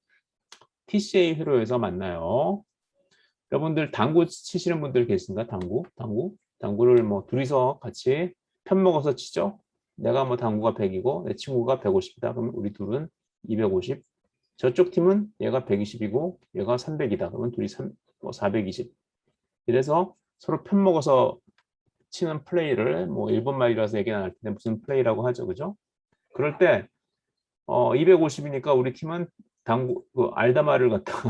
TCA 회로에서 만나요. 여러분들 당구 치시는 분들 계신가? 당구를 뭐 둘이서 같이 편먹어서 치죠. 내가 뭐 당구가 100이고 내 친구가 150이다. 그러면 우리 둘은 250. 저쪽 팀은 얘가 120이고 얘가 300이다. 그러면 둘이 420. 이래서 서로 편먹어서 치는 플레이를 뭐 일본 말이라서 얘기 안 할 텐데 무슨 플레이라고 하죠, 그죠? 그럴 때 250이니까 우리 팀은 당구 알다마를 갖다가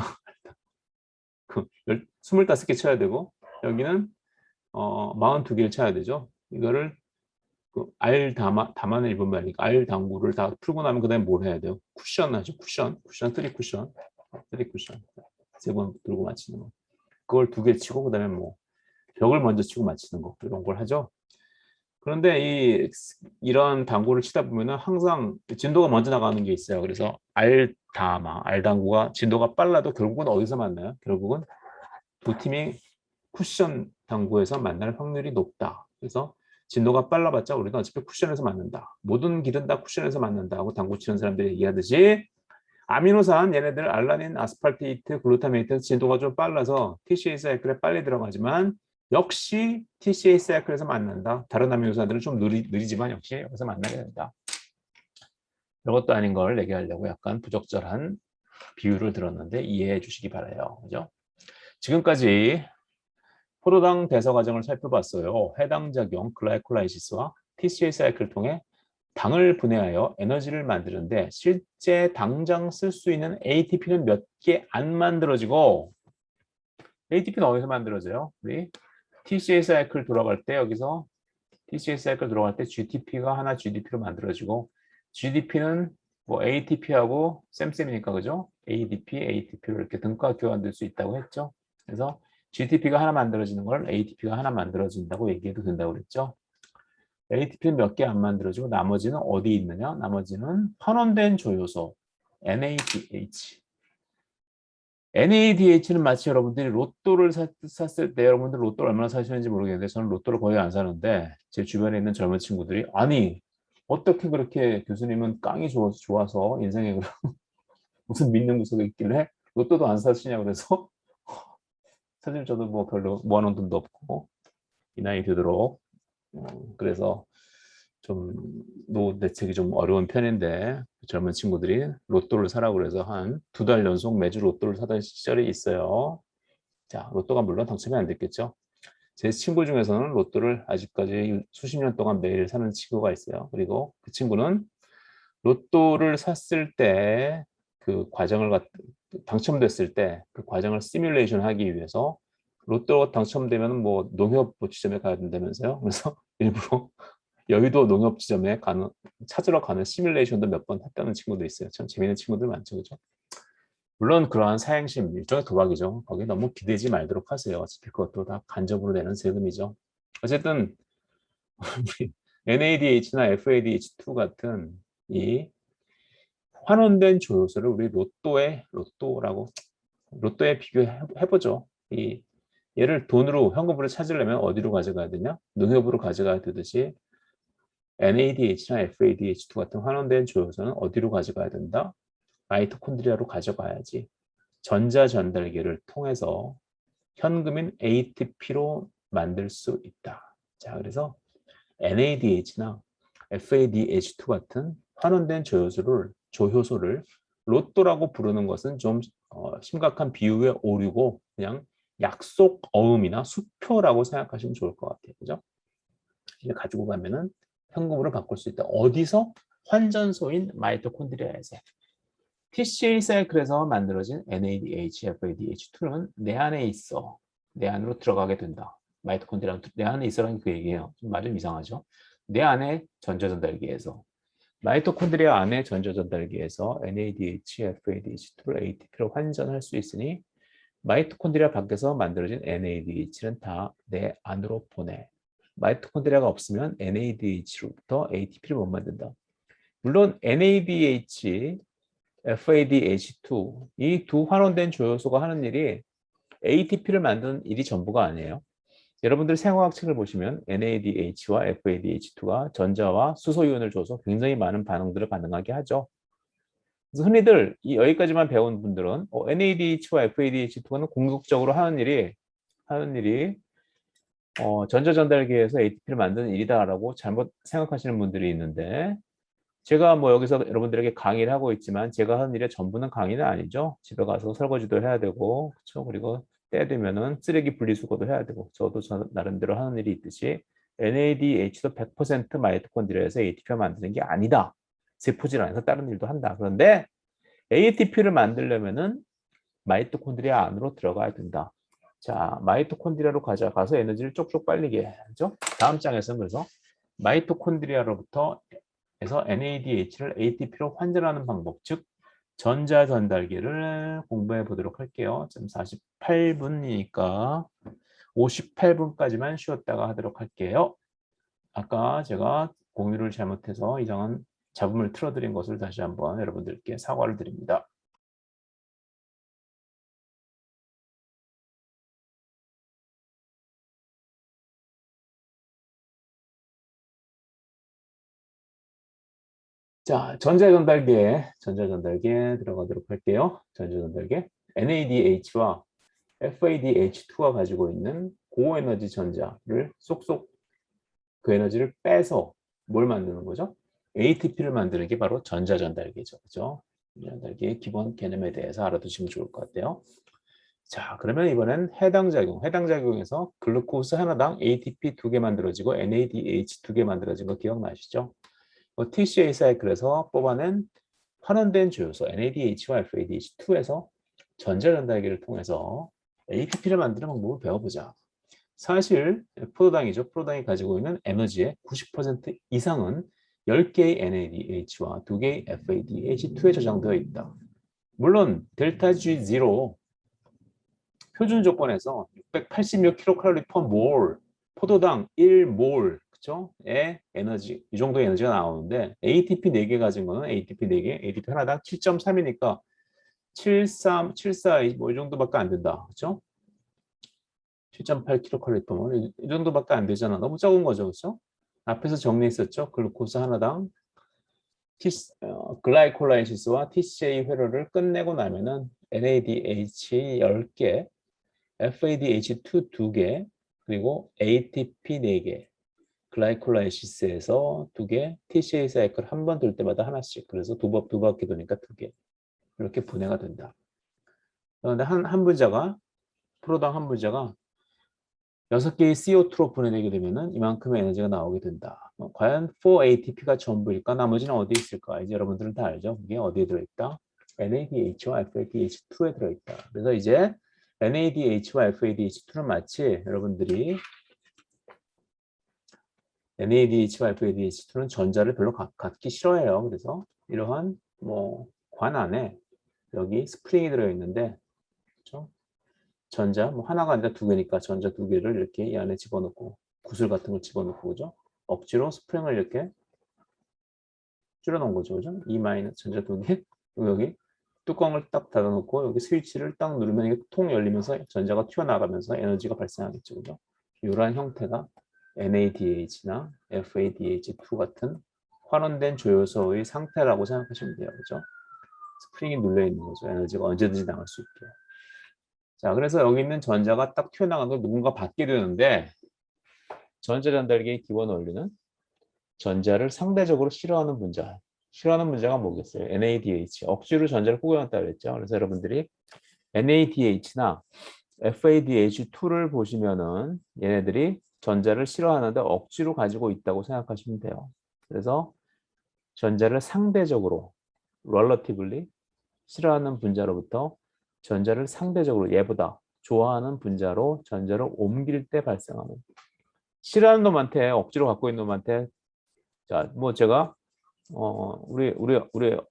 25개 쳐야 되고, 여기는 42개를 쳐야 되죠. 이거를 다만의 일본 말이니까 알 당구를 다 풀고 나면 그다음에 뭘 해야 돼요? 쿠션 하죠. 쿠션 3쿠션 세 번 들고 맞히는 거. 그걸 2개 치고 그다음에 뭐 벽을 먼저 치고 맞히는 거, 이런 걸 하죠. 그런데 이런 당구를 치다 보면은 항상 진도가 먼저 나가는 게 있어요. 그래서 알당구가 진도가 빨라도 결국은 어디서 만나요? 결국은 두 팀이 쿠션 당구에서 만날 확률이 높다. 그래서 진도가 빨라봤자 우리는 어차피 쿠션에서 만난다. 모든 길은 다 쿠션에서 만난다고 당구 치는 사람들이 얘기하듯이, 아미노산 얘네들 알라닌, 아스팔테이트, 글루타메이트 진도가 좀 빨라서 TCA 사이클에 빨리 들어가지만 역시 TCA 사이클에서 만난다. 다른 아미노산들은 좀 느리지만 역시 여기서 만나게 된다. 이것도 아닌 걸 얘기하려고 약간 부적절한 비유를 들었는데 이해해 주시기 바라요. 그죠? 지금까지 포도당 대사 과정을 살펴봤어요. 해당 작용 글라이콜라이시스와 TCA 사이클을 통해 당을 분해하여 에너지를 만드는데 실제 당장 쓸 수 있는 ATP는 몇 개 안 만들어지고, ATP는 어디서 만들어져요? 우리 TCA 사이클 돌아갈 때 여기서 TCA 사이클 돌아갈 때 GTP가 하나 GDP로 만들어지고, GDP는 뭐 ATP하고 쌤이니까 그죠? ADP, ATP로 이렇게 등가 교환될 수 있다고 했죠. 그래서 GTP가 하나 만들어지는 걸 ATP가 하나 만들어진다고 얘기해도 된다고 그랬죠. ATP는 몇 개 안 만들어지고 나머지는 어디 있느냐? 나머지는 환원된 조효소 NADH. NADH는 마치 여러분들이 로또를 샀을 때, 여러분들 로또를 얼마나 사시는지 모르겠는데 저는 로또를 거의 안 사는데 제 주변에 있는 젊은 친구들이, 아니 어떻게 그렇게 교수님은 깡이 좋아서 인생에 무슨 믿는 구석이 있길래 로또도 안 사시냐, 그래서 사실 저도 뭐 별로 모아놓은 돈도 없고 이 나이 되도록 그래서 좀 노대책이 좀 어려운 편인데 젊은 친구들이 로또를 사라고 그래서 한 2달 연속 매주 로또를 사던 시절이 있어요. 자, 로또가 물론 당첨이 안 됐겠죠. 제 친구 중에서는 로또를 아직까지 수십 년 동안 매일 사는 친구가 있어요. 그리고 그 친구는 로또를 샀을 때 그 과정을 당첨됐을 때 그 과정을 시뮬레이션 하기 위해서 로또 당첨되면 뭐 농협 지점에 가야 된다면서요. 그래서 일부러 여의도 농협 지점에 찾으러 가는 시뮬레이션도 몇 번 했다는 친구도 있어요. 참 재미있는 친구들 많죠, 그죠? 물론 그러한 사행심, 일종의 도박이죠. 거기에 너무 기대지 말도록 하세요. 어차피 그것도 다 간접으로 내는 세금이죠. 어쨌든 우리 NADH나 FADH2 같은 이 환원된 조효소를 우리 로또에 비교해보죠. 얘를 돈으로, 현금으로 찾으려면 어디로 가져가야 되냐? 농협으로 가져가야 되듯이 NADH나 FADH2 같은 환원된 조효소는 어디로 가져가야 된다? 마이토콘드리아로 가져가야지. 전자전달계를 통해서 현금인 ATP로 만들 수 있다. 자, 그래서 NADH나 FADH2 같은 환원된 조효소를 로또라고 부르는 것은 좀 심각한 비유의 오류고 그냥 약속 어음이나 수표라고 생각하시면 좋을 것 같아요. 그죠? 이제 가지고 가면은 현금으로 바꿀 수 있다. 어디서? 환전소인 마이토콘드리아에서. TCA 사이클에서 만들어진 NADH, FADH2는 내 안에 있어. 내 안으로 들어가게 된다. 마이토콘드리아 내 안에 있어라는 그 얘기예요. 좀 이상하죠? 내 안에 전자전달기에서 마이토콘드리아 안에 전자전달기에서 NADH, FADH2를 ATP로 환전할 수 있으니 마이토콘드리아 밖에서 만들어진 NADH는 다 내 안으로 보내. 마이토콘드리아가 없으면 NADH로부터 ATP를 못 만든다. 물론 NADH, FADH2 이 두 환원된 조효소가 하는 일이 ATP를 만드는 일이 전부가 아니에요. 여러분들 생화학 책을 보시면 NADH와 FADH2가 전자와 수소 이온을 줘서 굉장히 많은 반응들을 가능하게 하죠. 그래서 흔히들 여기까지만 배운 분들은 NADH와 FADH2는 궁극적으로 하는 일이 전자전달기에서 ATP를 만드는 일이다라고 잘못 생각하시는 분들이 있는데 제가 뭐 여기서 여러분들에게 강의를 하고 있지만 제가 하는 일의 전부는 강의는 아니죠. 집에 가서 설거지도 해야 되고 그렇죠. 그리고 때 되면은 쓰레기 분리수거도 해야 되고 저도 나름대로 하는 일이 있듯이 NADH도 100% 마이토콘드리아에서 ATP를 만드는 게 아니다. 세포질 안에서 다른 일도 한다. 그런데 ATP를 만들려면은 마이토콘드리아 안으로 들어가야 된다. 자, 마이토콘드리아로 가서 에너지를 쪽쪽 빨리게 하죠. 다음 장에서는 그래서 마이토콘드리아로부터 해서 NADH를 ATP로 환전하는 방법, 즉 전자전달기를 공부해 보도록 할게요. 지금 48분이니까 58분까지만 쉬었다가 하도록 할게요. 아까 제가 공유를 잘못해서 이상한 잡음을 틀어드린 것을 다시 한번 여러분들께 사과를 드립니다. 자, 전자전달기에 들어가도록 할게요. 전자전달기 NADH와 FADH2가 가지고 있는 고에너지 전자를 쏙쏙 그 에너지를 빼서 뭘 만드는 거죠? ATP를 만드는 게 바로 전자전달기죠. 그죠? 전자전달기의 기본 개념에 대해서 알아두시면 좋을 것 같아요. 자, 그러면 이번엔 해당 작용에서 글루코스 하나당 ATP 2개 만들어지고 NADH 2개 만들어진 거 기억나시죠? TCA 사이클에서 뽑아낸 환원된 조효소 NADH와 FADH2에서 전자전달기를 통해서 ATP를 만드는 방법을 배워보자. 사실 프로당이 가지고 있는 에너지의 90% 이상은 10개의 NADH와 2개의 FADH2에 저장되어 있다. 물론 델타 G0 표준 조건에서 686kcal/mol 포도당 1몰 그쵸?의 에너지 이 정도의 에너지가 나오는데 ATP 4개 가진 거는 ATP 4개, ATP 하나당 7.3이니까 7.3, 7.4 뭐 이 정도밖에 안 된다. 그렇죠? 7.8kcal/mol 이 정도밖에 안 되잖아. 너무 적은 거죠. 그렇죠? 앞에서 정리했었죠. 글루코스 하나당 글라이콜라이시스와 TCA 회로를 끝내고 나면은 NADH 10개, FADH2 2개, 그리고 ATP 4개, 글라이콜라이시스에서 2개, TCA 사이클 한 번 돌 때마다 하나씩. 그래서 두 바퀴 도니까 2개. 이렇게 분해가 된다. 그런데 한 분자가 프로당 한 분자가 6개의 CO2로 분해되게 되면은 이만큼의 에너지가 나오게 된다. 과연 4ATP가 전부일까? 나머지는 어디에 있을까? 이제 여러분들은 다 알죠? 그게 어디에 들어있다? NADH와 FADH2에 들어있다. 그래서 이제 NADH와 FADH2는 마치 여러분들이 NADH와 FADH2는 전자를 별로 갖기 싫어해요. 그래서 이러한 관 안에 여기 스프링이 들어있는데 그렇죠? 전자 하나가 아니라 2개니까 전자 2개를 이렇게 이 안에 집어넣고 구슬 같은 걸 집어넣고 그죠? 억지로 스프링을 이렇게 줄여놓은 거죠. 그죠? E- 전자 2개 여기 뚜껑을 딱 닫아놓고 여기 스위치를 딱 누르면 이게 통 열리면서 전자가 튀어나가면서 에너지가 발생하겠죠. 그죠? 이러한 형태가 NADH나 FADH2 같은 환원된 조효소의 상태라고 생각하시면 돼요. 그죠? 스프링이 눌려 있는 거죠. 에너지가 언제든지 나갈 수 있게. 자, 그래서 여기 있는 전자가 딱 튀어나간 걸 누군가 받게 되는데 전자전달기의 기본 원리는 전자를 상대적으로 싫어하는 분자. 싫어하는 분자가 뭐겠어요? NADH. 억지로 전자를 포개놨다 그랬죠. 그래서 여러분들이 NADH나 FADH2를 보시면은 얘네들이 전자를 싫어하는데 억지로 가지고 있다고 생각하시면 돼요. 그래서 전자를 상대적으로 relatively 싫어하는 분자로부터 전자를 상대적으로 얘보다 좋아하는 분자로 전자를 옮길 때 발생하는 싫어하는 놈한테 억지로 갖고 있는 놈한테 자, 뭐 제가 우리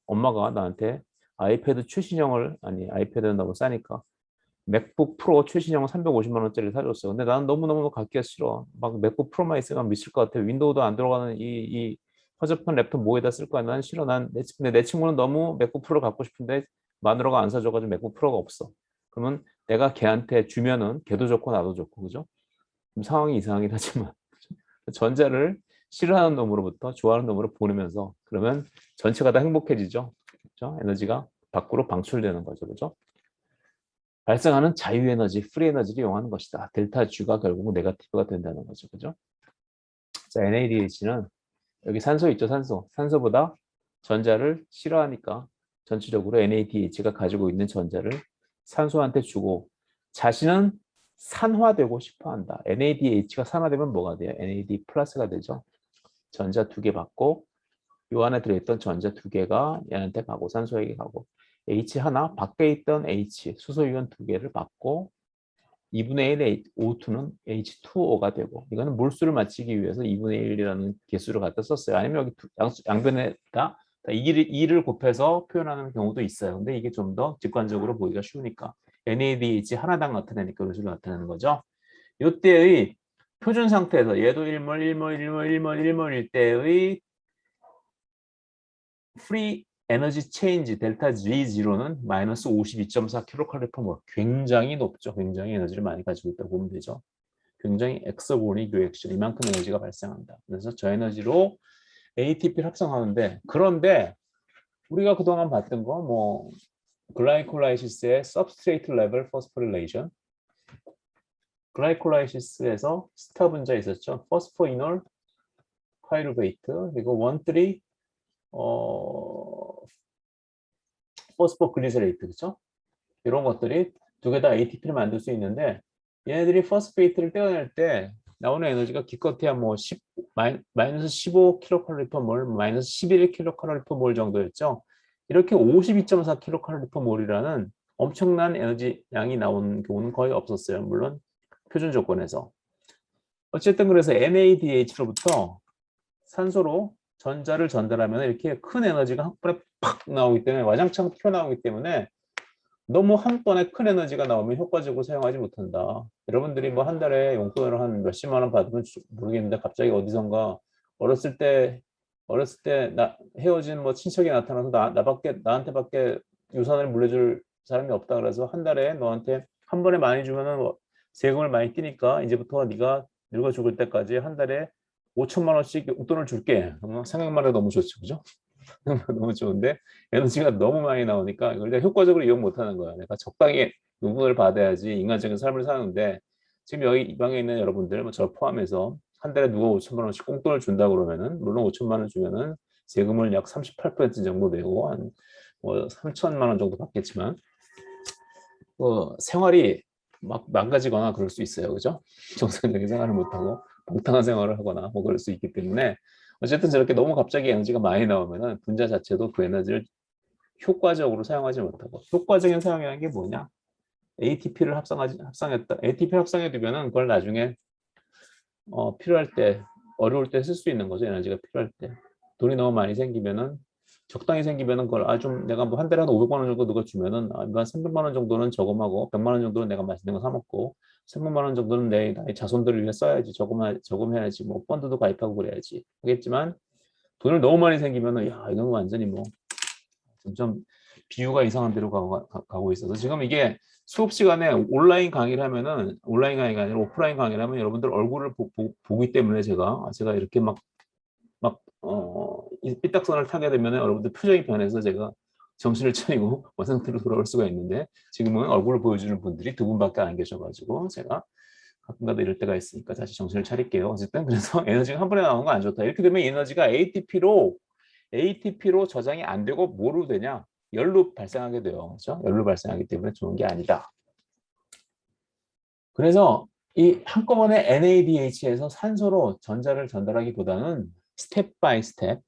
엄마가 나한테 아이패드 최신형을 아니 아이패드는 너무 싸니까 맥북 프로 최신형 350만 원짜리 사줬어. 근데 나는 너무너무 갖기가 싫어. 막 맥북 프로만 있으면 미칠 것 같아. 윈도우도 안 들어가는 이 허접한 랩톱 뭐에다 쓸 거야. 난 싫어. 근데 내 친구는 너무 맥북 프로 갖고 싶은데 마누라가 안 사줘가지고 맥북 프로가 없어. 그러면 내가 걔한테 주면은 걔도 좋고 나도 좋고 그죠? 좀 상황이 이상하긴 하지만 전자를 싫어하는 놈으로부터 좋아하는 놈으로 보내면서 그러면 전체가 다 행복해지죠. 그죠? 에너지가 밖으로 방출되는 거죠. 그죠? 발생하는 자유에너지, 프리에너지를 이용하는 것이다. 델타 G가 결국 네거티브가 된다는 거죠. 그죠? 자, NADH는 여기 산소 있죠, 산소. 산소보다 전자를 싫어하니까 전체적으로 NADH가 가지고 있는 전자를 산소한테 주고 자신은 산화되고 싶어 한다. NADH가 산화되면 뭐가 돼요? NAD 플러스가 되죠. 전자 2개 받고 요 안에 들어있던 전자 2개가 얘한테 가고 산소에게 가고 H 하나 밖에 있던 H 수소이온 2개를 받고 2분의 1의 O2는 H2O가 되고 이거는 몰수를 맞추기 위해서 2분의 1이라는 개수를 갖다 썼어요. 아니면 여기 양변에다 2를 곱해서 표현하는 경우도 있어요. 근데 이게 좀 더 직관적으로 보기가 쉬우니까 NADH 하나당 나타내니까 그런 식으로 나타내는 거죠. 이때의 표준 상태에서 얘도 1몰, 1몰, 1몰, 1몰, 1몰일 때의 프리 에너지 체인지 델타 G0는 마이너스 52.4kcal/mol. 굉장히 높죠. 굉장히 에너지를 많이 가지고 있다고 보면 되죠. 굉장히 엑소고닉 리액션 이만큼 에너지가 발생한다. 그래서 저 에너지로 ATP를 합성하는데 그런데 우리가 그동안 봤던 거 뭐 글라이콜라이시스의 substrate level phosphorylation 글라이콜라이시스에서 스타 분자 있었죠. 포스포이놀 파이루베이트 그리고 1,3 포스포글리세레이트 그렇죠? 이런 것들이 두 개 다 ATP를 만들 수 있는데 얘네들이 포스페이트를 떼어낼 때 나오는 에너지가 기껏해야 뭐 마이너스 15kcal/mol, 마이너스 11kcal/mol 정도였죠. 이렇게 52.4kcal/mol이라는 엄청난 에너지 양이 나오는 경우는 거의 없었어요. 물론 표준 조건에서. 어쨌든 그래서 NADH로부터 산소로 전자를 전달하면 이렇게 큰 에너지가 한 번에 팍 나오기 때문에 와장창 튀어나오기 때문에 너무 한 번에 큰 에너지가 나오면 효과적으로 사용하지 못한다. 여러분들이 뭐 한 달에 용돈으로 한 몇십만 원 받으면 모르겠는데 갑자기 어디선가 어렸을 때 헤어진 뭐 친척이 나타나서 나한테밖에 유산을 물려줄 사람이 없다 그래서 한 달에 너한테 한 번에 많이 주면은 세금을 많이 떼니까 이제부터 네가 늙어 죽을 때까지 한 달에 5천만 원씩 용돈을 줄게. 생각만 해도 너무 좋죠, 그죠? 너무 좋은데 에너지가 너무 많이 나오니까 이걸 내가 효과적으로 이용 못하는 거야. 내가 적당히 용돈을 받아야지 인간적인 삶을 사는데 지금 여기 이 방에 있는 여러분들, 뭐 저 포함해서 한 달에 누가 5천만 원씩 꽁돈을 준다 그러면은 물론 5천만 원 주면은 세금을 약 38% 정도 내고 한 뭐 3천만 원 정도 받겠지만 생활이 막 망가지거나 그럴 수 있어요, 그죠? 정상적인 생활을 못하고 방탕한 생활을 하거나 뭐 그럴 수 있기 때문에 어쨌든 저렇게 너무 갑자기 에너지가 많이 나오면은 분자 자체도 그 에너지를 효과적으로 사용하지 못하고 효과적인 사용이라는 게 뭐냐? ATP를 합성했다. ATP를 합성해 두면은 그걸 나중에 필요할 때 어려울 때 쓸 수 있는 거죠. 에너지가 필요할 때. 돈이 너무 많이 생기면은 적당히 생기면은 그걸 좀 내가 뭐 한 달에 한 500만 원 정도 누가 주면은 한 300만 원 정도는 저금하고 100만 원 정도는 내가 맛있는 거 사 먹고 300만 원 정도는 내 자손들을 위해 써야지 저금해야지 뭐 펀드도 가입하고 그래야지 하겠지만 돈을 너무 많이 생기면은 야 이건 완전히 뭐 점점 비유가 이상한 데로 가고 있어서 지금 이게 수업 시간에 온라인 강의를 하면은 온라인 강의가 아니라 오프라인 강의를 하면 여러분들 얼굴을 보기 때문에 제가 이렇게 이 삐딱선을 타게 되면 여러분들 표정이 변해서 제가 정신을 차리고 원상태로 돌아올 수가 있는데 지금은 얼굴을 보여주는 분들이 두 분밖에 안 계셔가지고 제가 가끔가다 이럴 때가 있으니까 다시 정신을 차릴게요. 어쨌든 그래서 에너지가 한 번에 나오는 건 안 좋다. 이렇게 되면 에너지가 ATP로 저장이 안 되고 뭐로 되냐? 열로 발생하게 돼요. 그렇죠? 열로 발생하기 때문에 좋은 게 아니다. 그래서 이 한꺼번에 NADH에서 산소로 전자를 전달하기보다는 스텝 바이 스텝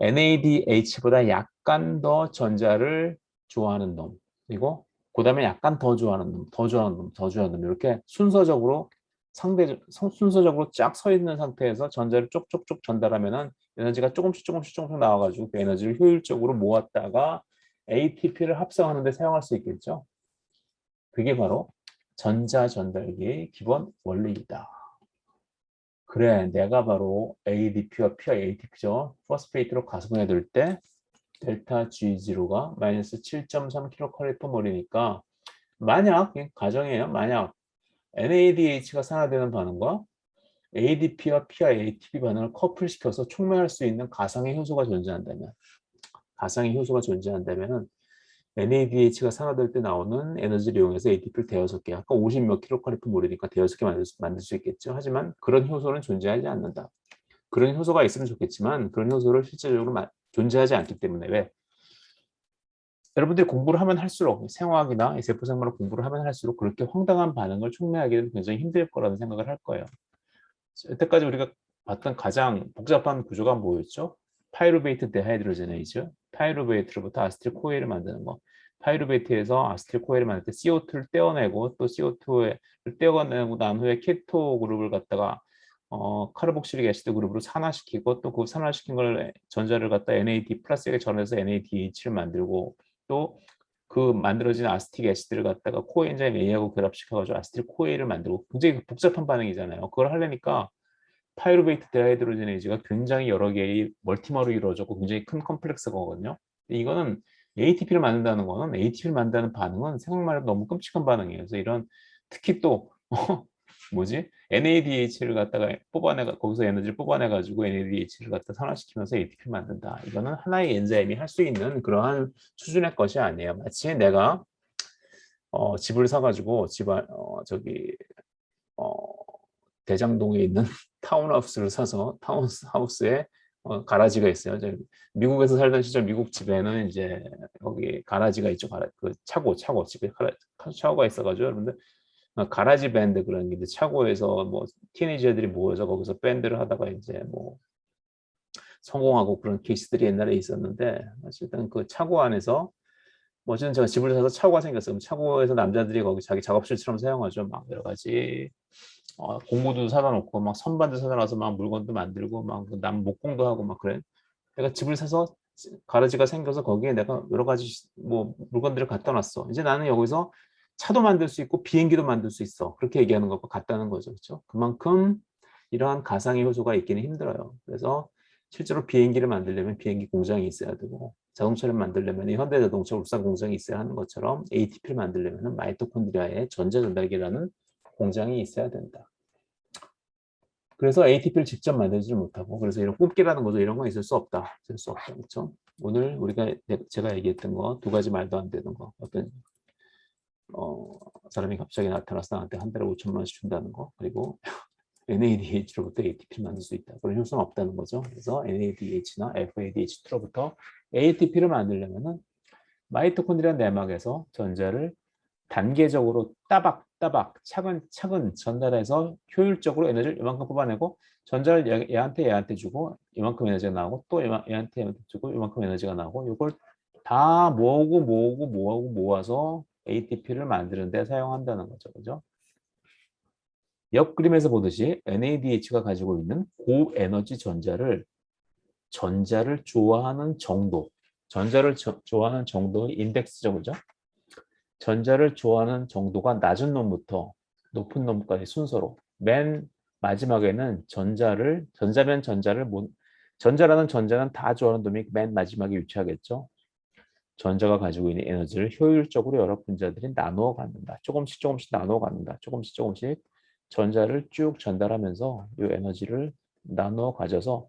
NADH보다 약간 더 전자를 좋아하는 놈, 그리고 그 다음에 약간 더 좋아하는 놈, 더 좋아하는 놈, 더 좋아하는 놈, 이렇게 순서적으로 순서적으로 쫙 서 있는 상태에서 전자를 쪽쪽쪽 전달하면은 에너지가 조금씩 나와가지고 그 에너지를 효율적으로 모았다가 ATP를 합성하는 데 사용할 수 있겠죠. 그게 바로 전자 전달기의 기본 원리이다. 그래, 내가 바로 ADP와 P와 ATP죠. 포스페이트로 가공해둘 때 델타 G0가 마이너스 7.3kcalmol이니까 만약, 가정이에요. 만약 NADH가 산화되는 반응과 ADP와 P와 ATP 반응을 커플시켜서 촉매할 수 있는 가상의 효소가 존재한다면 NADH가 산화될 때 나오는 에너지를 이용해서 ATP를 대여섯 개, 아까 50 몇 kcalmol이니까 대여섯 개 만들 수 있겠죠. 하지만 그런 효소는 존재하지 않는다. 그런 효소가 있으면 좋겠지만 그런 효소를 실제적으로 존재하지 않기 때문에 왜? 여러분들이 공부를 하면 할수록 생화학이나 세포생물을 공부를 하면 할수록 그렇게 황당한 반응을 촉매하기는 굉장히 힘들 거라는 생각을 할 거예요. 여태까지 우리가 봤던 가장 복잡한 구조가 뭐였죠? 파이루베이트 데하이드로제네이즈, 파이루베이트로부터 아세틸코일을 만드는 거. 파이루베이트에서 아세틸코일을 만들 때 CO2를 떼어내고 또 CO2를 떼어내고 난 후에 케토 그룹을 갖다가 카르복실릭 애시드 그룹으로 산화시키고 또 그 산화시킨 걸 전자를 갖다 NAD 플러스에 전해서 NADH를 만들고 또 그 만들어진 아세틱 애시드를 갖다가 코엔자임 A하고 결합시켜가지고 아세틸 코에일을 만들고 굉장히 복잡한 반응이잖아요. 그걸 하려니까 파이루베이트 데하이드로제네이즈가 굉장히 여러 개의 멀티머로 이루어졌고 굉장히 큰 컴플렉스거든요. 이거는 ATP를 만든다는 거는 ATP를 만든다는 반응은 생각만 해도 너무 끔찍한 반응이에요. 그래서 이런 특히 또 뭐지? NADH를 갖다가 거기서 에너지를 뽑아내가지고 NADH를 갖다 산화시키면서 ATP를 만든다. 이거는 하나의 엔자임이 할 수 있는 그러한 수준의 것이 아니에요. 마치 내가 집을 사가지고 대장동에 있는 타운하우스를 사서 타운하우스에 가라지가 있어요. 미국에서 살던 시절 미국 집에는 이제 거기 가라지가 있죠. 그 차고 집에 차고가 있어가지고 여러분들 가라지 밴드 그런 게 차고에서 뭐 티네이저들이 모여서 거기서 밴드를 하다가 이제 뭐 성공하고 그런 케이스들이 옛날에 있었는데 어쨌든 그 차고 안에서 뭐 어쨌든 제가 집을 사서 차고가 생겼어요. 차고에서 남자들이 거기 자기 작업실처럼 사용하죠. 막 여러 가지 공구도 사다 놓고 막 선반도 사다 놔서 막 물건도 만들고 막 남 목공도 하고 막 그래. 내가 집을 사서 가라지가 생겨서 거기에 내가 여러 가지 뭐 물건들을 갖다 놨어. 이제 나는 여기서 차도 만들 수 있고 비행기도 만들 수 있어. 그렇게 얘기하는 것과 같다는 거죠. 그렇죠? 그만큼 이러한 가상의 요소가 있기는 힘들어요. 그래서 실제로 비행기를 만들려면 비행기 공장이 있어야 되고 자동차를 만들려면 현대자동차 울산 공장이 있어야 하는 것처럼 ATP를 만들려면 마이토콘드리아의 전자전달기라는 공장이 있어야 된다. 그래서 ATP를 직접 만들지를 못하고 그래서 이런 꿈깨라는 거죠. 이런 건 있을 수 없다. 있을 수 없다. 그렇죠? 오늘 제가 얘기했던 거 두 가지 말도 안 되는 거 어떤 사람이 갑자기 나타나서 나한테 한 달에 5천만 원씩 준다는 거 그리고 NADH로부터 ATP를 만들 수 있다. 그런 효소는 없다는 거죠. 그래서 NADH나 FADH2로부터 ATP를 만들려면은 마이토콘드리아 내막에서 전자를 단계적으로 따박따박 차근차근 전달해서 효율적으로 에너지를 이만큼 뽑아내고 전자를 얘한테 주고 이만큼 에너지가 나오고 또 얘한테 주고 이만큼 에너지가 나오고 이걸 다 모아서 ATP를 만드는 데 사용한다는 거죠. 그죠? 옆 그림에서 보듯이 NADH가 가지고 있는 고에너지 전자를 좋아하는 정도, 좋아하는 정도의 인덱스죠. 그죠? 전자를 좋아하는 정도가 낮은 놈부터 높은 놈까지 순서로 맨 마지막에는 전자라는 전자는 다 좋아하는 놈이 맨 마지막에 위치하겠죠. 전자가 가지고 있는 에너지를 효율적으로 여러 분자들이 나누어 갖는다. 조금씩 나누어 갖는다. 조금씩 전자를 쭉 전달하면서 이 에너지를 나누어 가져서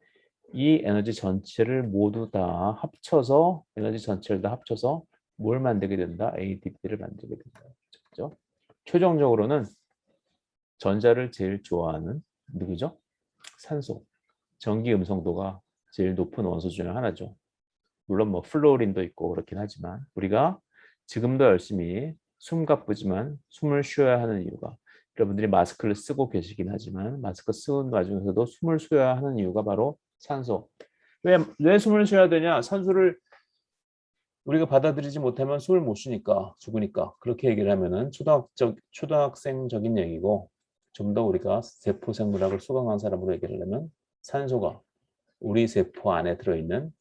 이 에너지 전체를 모두 다 합쳐서 뭘 만들게 된다? ATP를 만들게 된다. 그렇죠? 최종적으로는 전자를 제일 좋아하는 누구죠? 산소. 전기 음성도가 제일 높은 원소 중에 하나죠. 물론 뭐 플로린도 있고 그렇긴 하지만 우리가 지금도 열심히 숨 가쁘지만 숨을 쉬어야 하는 이유가 여러분들이 마스크를 쓰고 계시긴 하지만 마스크 쓰는 와중에서도 숨을 쉬어야 하는 이유가 바로 산소. 왜 숨을 쉬어야 되냐? 산소를 우리가 받아들이지 못하면 숨을 못 쉬니까 죽으니까 그렇게 얘기를 하면은 초등학생적인 얘기고 좀 더 우리가 세포 생물학을 수강한 사람으로 얘기를 하면 산소가 우리 세포 안에 들어있는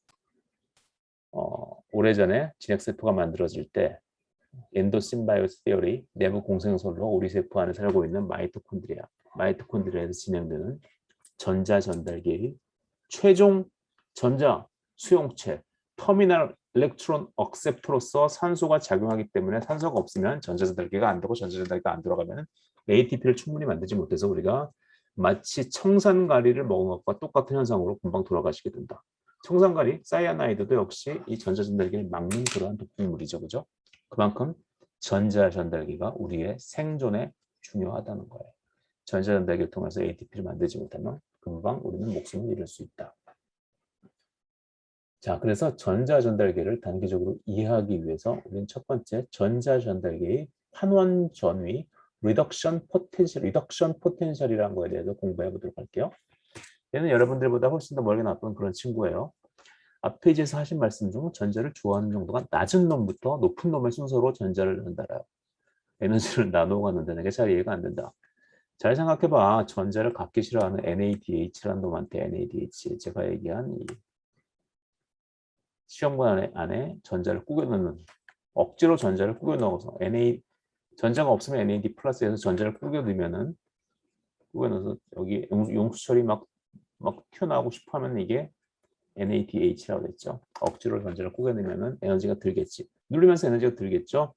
오래전에 진핵세포가 만들어질 때 엔도심바이오스 티어리 내부 공생설로 우리 세포 안에 살고 있는 마이토콘드리아에서 진행되는 전자 전달계의 최종 전자 수용체 터미널 일렉트론 억셉터로서 산소가 작용하기 때문에 산소가 없으면 전자 전달계가 안 되고 전자 전달계가 안 돌아가면 ATP를 충분히 만들지 못해서 우리가 마치 청산가리를 먹은 것과 똑같은 현상으로 금방 돌아가시게 된다. 청산가리, 사이아나이드도 역시 이 전자 전달계를 막는 그러한 독극물이죠. 그죠? 그만큼 전자 전달기가 우리의 생존에 중요하다는 거예요. 전자 전달기를 통해서 ATP를 만들지 못하면 금방 우리는 목숨을 잃을 수 있다. 자, 그래서 전자 전달기를 단계적으로 이해하기 위해서 우리는 첫 번째 전자 전달기의 환원 전위 리덕션 포텐셜이라는 거에 대해서 공부해 보도록 할게요. 얘는 여러분들보다 훨씬 더 멀게 나왔던 그런 친구예요. 앞 페이지에서 하신 말씀 중 전자를 좋아하는 정도가 낮은 놈부터 높은 놈의 순서로 전자를 넣는다라요. 에너지를 나누어가 넣는다는 게 잘 이해가 안 된다. 잘 생각해봐. 전자를 갖기 싫어하는 NADH라는 놈한테 NADH 제가 얘기한 이 시험관 안에 전자를 꾸겨 넣는 억지로 전자를 꾸겨 넣어서 전자가 없으면 NAD 플러스에서 전자를 꾸겨 넣으면은 꾸겨 넣어서 여기 용수철이 막 튀어나오고 싶어 하면 이게 NADH라고 했죠. 억지로 전자를 꾸겨 넣으면은 에너지가 들겠지. 누르면서 에너지가 들겠죠.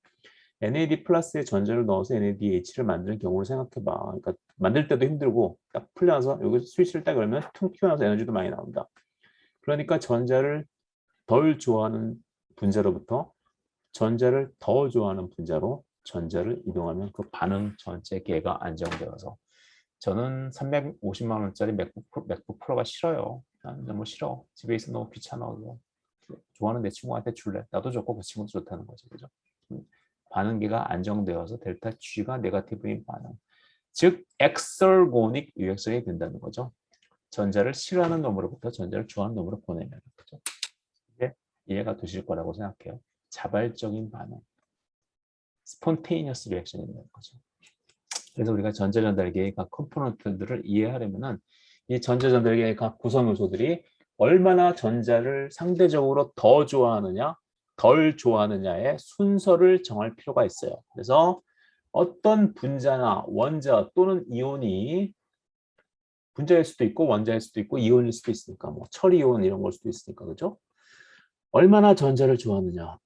NAD 플러스에 전자를 넣어서 NADH를 만드는 경우를 생각해봐. 그러니까 만들 때도 힘들고 딱 풀려서 여기 스위치를 딱 열면 퉁 튀어나와서 에너지도 많이 나온다. 그러니까 전자를 덜 좋아하는 분자로부터 전자를 더 좋아하는 분자로 전자를 이동하면 그 반응 전체계가 안정되어서 저는 350만 원짜리 맥북 프로가 싫어요. 난 너무 싫어. 집에 있으면 너무 귀찮아. 좋아하는 내 친구한테 줄래? 나도 좋고 그 친구도 좋다는 거죠. 그죠? 반응계가 안정되어서 델타 G가 네거티브인 반응. 즉 엑설고닉 유액성이 된다는 거죠. 전자를 싫어하는 놈으로부터 전자를 좋아하는 놈으로 보내면. 그죠? 이게 이해가 되실 거라고 생각해요. 자발적인 반응. 스폰테이니어스 리액션이 있는 거죠. 그래서 우리가 전자전달계의 각 컴포넌트들을 이해하려면은 이 전자전달계의 각 구성 요소들이 얼마나 전자를 상대적으로 더 좋아하느냐, 덜 좋아하느냐의 순서를 정할 필요가 있어요. 그래서 어떤 분자나 원자 또는 이온이 분자일 수도 있고 원자일 수도 있고 이온일 수도 있으니까 뭐 철이온 이런 걸 수도 있으니까 그죠? 얼마나 전자를 좋아하느냐.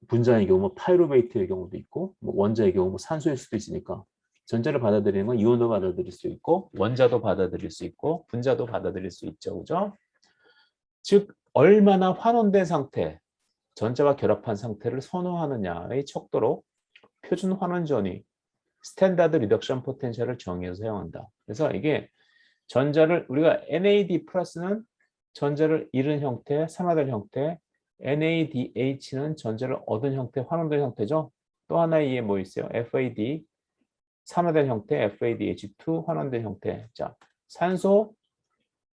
분자의 경우 파이루베이트의 경우도 있고 뭐 원자의 경우 산소일 수도 있으니까 전자를 받아들이는 건 이온도 받아들일 수 있고 원자도 받아들일 수 있고 분자도 받아들일 수 있죠. 그죠? 즉 얼마나 환원된 상태, 전자와 결합한 상태를 선호하느냐의 척도로 표준 환원 전위, 스탠다드 리덕션 포텐셜을 정의해서 사용한다. 그래서 이게 전자를 우리가 NAD 플러스는 전자를 잃은 형태, 산화된 형태, NADH는 전자를 얻은 형태, 환원된 형태죠. 또 하나의 이해 뭐 있어요? FAD, 산화된 형태, FADH2, 환원된 형태. 자, 산소,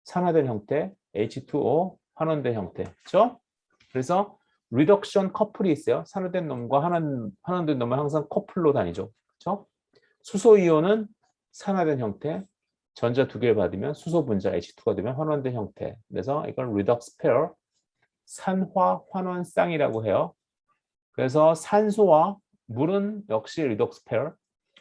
산화된 형태, H2O, 환원된 형태. 그렇죠? 그래서 리덕션 커플이 있어요. 산화된 놈과 환원된 놈은 항상 커플로 다니죠. 그렇죠? 수소 이온은 산화된 형태, 전자 두 개를 받으면 수소 분자 H2가 되면 환원된 형태. 그래서 이걸 리덕스 페어, 산화 환원 쌍이라고 해요. 그래서 산소와 물은 역시 리덕스 페어,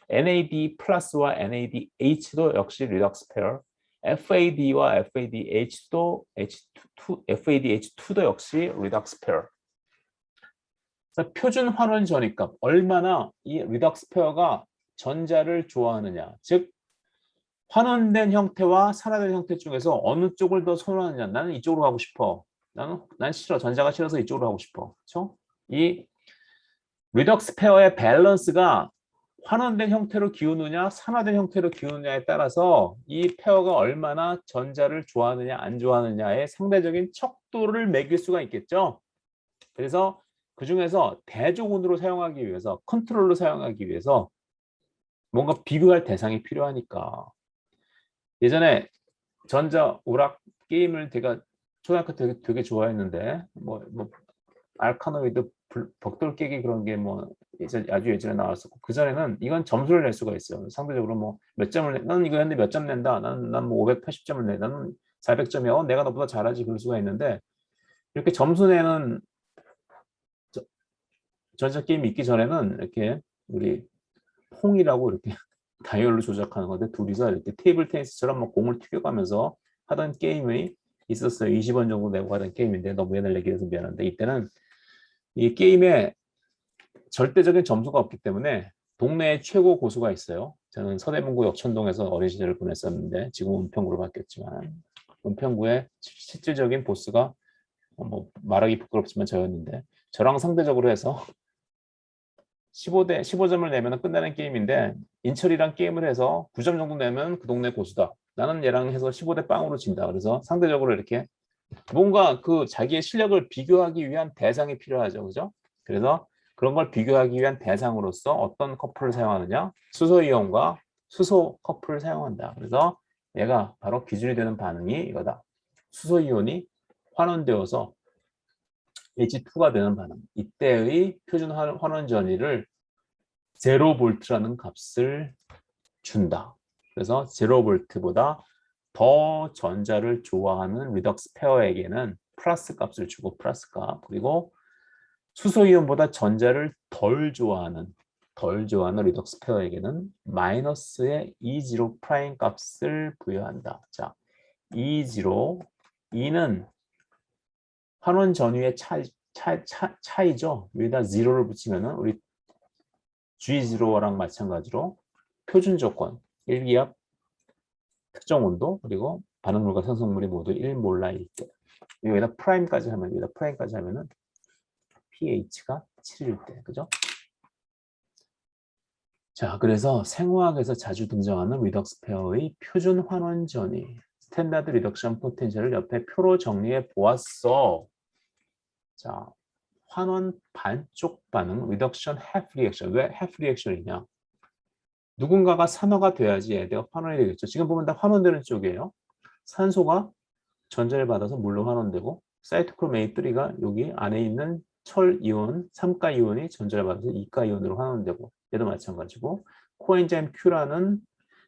NAD 플러스와 NADH도 역시 리덕스 페어, FAD와 FADH2도 역시 리덕스 페어. 그래서 표준 환원 전위값, 얼마나 이 리덕스 페어가 전자를 좋아하느냐, 즉 환원된 형태와 산화된 형태 중에서 어느 쪽을 더 선호하느냐. 나는 이쪽으로 가고 싶어. 난 싫어. 전자가 싫어서 이쪽으로 가고 싶어. 그렇죠? 이 리덕스 페어의 밸런스가 환원된 형태로 기우느냐 산화된 형태로 기우느냐에 따라서 이 페어가 얼마나 전자를 좋아하느냐 안 좋아하느냐의 상대적인 척도를 매길 수가 있겠죠. 그래서 그 중에서 대조군으로 사용하기 위해서 컨트롤로 사용하기 위해서 뭔가 비교할 대상이 필요하니까 예전에 전자 오락 게임을 제가 초등학교 때 되게 좋아했는데 뭐 알카노이드 벽돌 깨기 그런 게 뭐 아주 예전에 나왔었고 그 전에는 이건 점수를 낼 수가 있어요. 상대적으로 뭐 몇 점을 내, 나는 이거 했는데 몇 점 낸다. 나는 뭐 580점을 내. 나는 400점이야. 내가 너보다 잘하지 그럴 수가 있는데 이렇게 점수 내는 전자 게임이 있기 전에는 이렇게 우리 퐁이라고 이렇게 다이얼로 조작하는 건데 둘이서 이렇게 테이블 테니스처럼 뭐 공을 튀겨가면서 하던 게임이 있었어요. 20원 정도 내고 하던 게임인데 너무 옛날 얘기해서 미안한데 이때는 이 게임에 절대적인 점수가 없기 때문에 동네에 최고 고수가 있어요. 저는 서대문구 역천동에서 어린 시절을 보냈었는데 지금 은평구로 바뀌었지만 은평구의 실질적인 보스가 뭐 말하기 부끄럽지만 저였는데 저랑 상대적으로 해서 15점을 내면 끝나는 게임인데 인철이랑 게임을 해서 9점 정도 내면 그 동네 고수다. 나는 얘랑 해서 15대 빵으로 진다. 그래서 상대적으로 이렇게 뭔가 그 자기의 실력을 비교하기 위한 대상이 필요하죠. 그죠? 그래서 그런 걸 비교하기 위한 대상으로서 어떤 커플을 사용하느냐? 수소이온과 수소 커플을 사용한다. 그래서 얘가 바로 기준이 되는 반응이 이거다. 수소이온이 환원되어서 H2가 되는 반응. 이때의 표준 환원 전위를 0V라는 값을 준다. 그래서 0V보다 더 전자를 좋아하는 리덕스 페어에게는 플러스 값을 주고 플러스 값. 그리고 수소이온보다 전자를 덜 좋아하는 리덕스 페어에게는 마이너스의 E0 프라임 값을 부여한다. 자, E0, E는 환원 전위의 차이죠. 여기다 0를 붙이면은 우리 G0랑 마찬가지로 표준 조건, 일기압, 특정 온도, 그리고 반응물과 생성물이 모두 1몰라일 때. 여기다 프라임까지 하면은 pH가 7일 때. 그죠? 자, 그래서 생화학에서 자주 등장하는 리덕스 페어의 표준 환원 전위, 스탠다드 리덕션 포텐셜을 옆에 표로 정리해 보았어. 자, 환원 반쪽 반응, 리덕션 half 리액션. 왜 half 리액션이냐? 누군가가 산화가 돼야지 얘가 환원이 되겠죠. 지금 보면 다 환원되는 쪽이에요. 산소가 전자를 받아서 물로 환원되고 사이토크롬 A3가 여기 안에 있는 철 이온, 3가 이온이 전자를 받아서 2가 이온으로 환원되고 얘도 마찬가지고 코엔자임 Q라는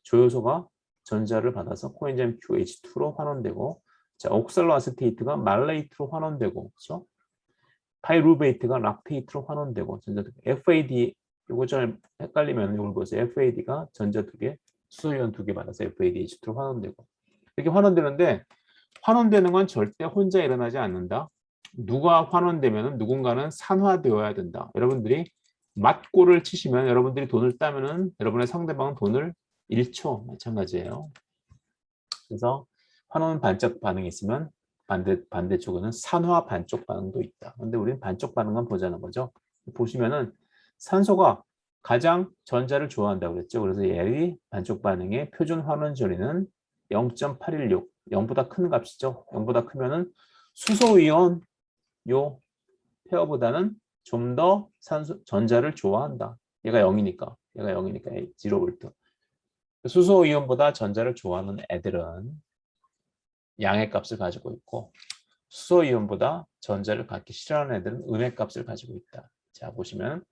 조효소가 전자를 받아서 코엔자임 QH2로 환원되고 자, 옥살로 아세테이트가 말레이트로 환원되고 그렇죠? 파이루베이트가 락테이트로 환원되고 전자 FAD 이거 좀 헷갈리면 이걸 보세요. FAD가 전자 2개, 수소이온 2개 받아서 FADH2로 환원되고 이렇게 환원되는데 환원되는 건 절대 혼자 일어나지 않는다. 누가 환원되면 누군가는 산화되어야 된다. 여러분들이 맞고를 치시면 여러분들이 돈을 따면은 여러분의 상대방은 돈을 잃죠. 마찬가지예요. 그래서 환원 반쪽 반응이 있으면 반대쪽에는 산화 반쪽 반응도 있다. 근데 우리는 반쪽 반응만 보자는 거죠. 보시면은 산소가 가장 전자를 좋아한다고 그랬죠. 그래서 얘의 반쪽 반응의 표준 환원 전위는 0.816, 0보다 큰 값이죠. 0보다 크면은 수소이온 요 페어보다는 좀 더 전자를 좋아한다. 얘가 0이니까 0V. 수소이온보다 전자를 좋아하는 애들은 양의 값을 가지고 있고 수소이온보다 전자를 갖기 싫어하는 애들은 음의 값을 가지고 있다. 자, 보시면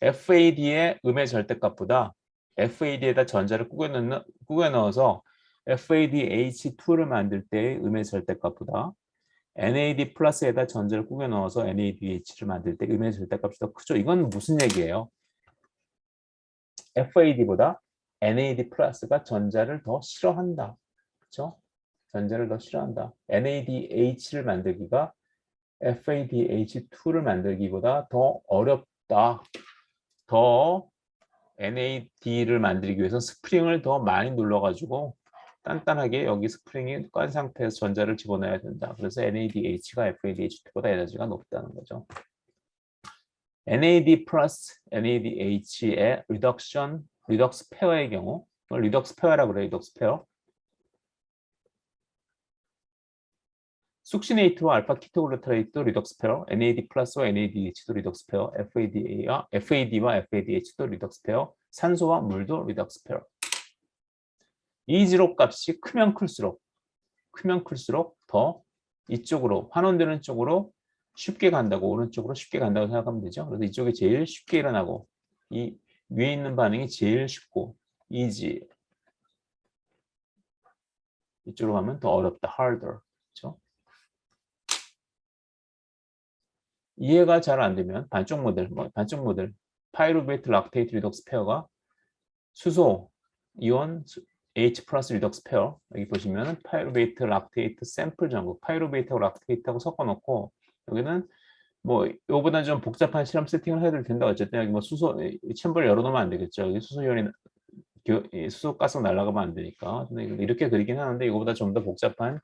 FAD의 음의 절대값보다 FAD에다 전자를 꾸겨 넣어서 FADH2를 만들 때의 음의 절대값보다 NAD 플러스에다 전자를 꾸겨 넣어서 NADH를 만들 때 음의 절대값이 더 크죠. 이건 무슨 얘기예요? FAD보다 NAD 플러스가 전자를 더 싫어한다. 그렇죠? 전자를 더 싫어한다. NADH를 만들기가 FADH2를 만들기보다 더 어렵다. 더 NAD를 만들기 위해서 스프링을 더 많이 눌러가지고 단단하게 여기 스프링이 깐 상태에서 전자를 집어넣어야 된다. 그래서 NADH가 FADH2보다 에너지가 높다는 거죠. NAD 플러스 NADH의 리덕스 페어의 경우, 리덕스 페어라고 그래요. 리덕스 페어. 숙시네이트와 알파 키토글루타레이트도 리덕스 페어, NAD 플러스와 NADH도 리덕스 페어, FAD와 FADH도 리덕스 페어, 산소와 물도 리덕스 페어. E0 값이 크면 클수록 더 이쪽으로 환원되는 쪽으로 쉽게 간다고, 오른쪽으로 쉽게 간다고 생각하면 되죠. 그래서 이쪽이 제일 쉽게 일어나고 이 위에 있는 반응이 제일 쉽고 easy. 이쪽으로 가면 더 어렵다, harder. 그렇죠? 이해가 잘 안 되면 반쪽 모델, 파이루베이트 락테이트 리덕스 페어가 수소 이온 H 플러스 리덕스 페어, 여기 보시면 파이루베이트 락테이트 샘플 전국, 파이루베이트하고 락테이트하고 섞어놓고 여기는 뭐 이거보다 좀 복잡한 실험 세팅을 해도 된다. 어쨌든 여기 뭐 수소 챔버를 열어놓으면 안 되겠죠. 여기 수소연이 수소가스 날아가면 안 되니까. 근데 이렇게 그리긴 하는데 이거보다 좀 더 복잡한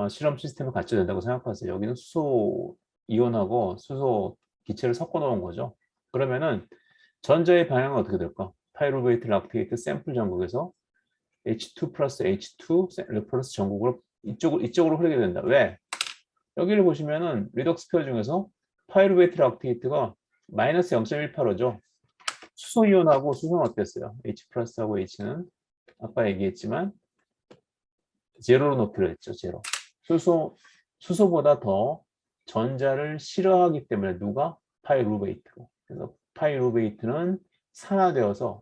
실험 시스템을 갖춰야 된다고 생각하세요. 여기는 수소 이온하고 수소 기체를 섞어 놓은 거죠. 그러면은 전자의 방향은 어떻게 될까? 파이루베이트 락테이트 샘플 전국에서 H2 플러스 H2 레퍼런스 전국으로 이쪽으로 흐르게 된다. 왜? 여기를 보시면은 리덕스 페어 중에서 파이루베이트 락테이트가 마이너스 0.18호죠. 수소 이온하고 수소는 어땠어요? H 플러스하고 H는 아까 얘기했지만 제로로 높이로 했죠. 제로. 수소보다 더 전자를 싫어하기 때문에 누가? 파이루베이트로. 그래서 파이루베이트는 산화되어서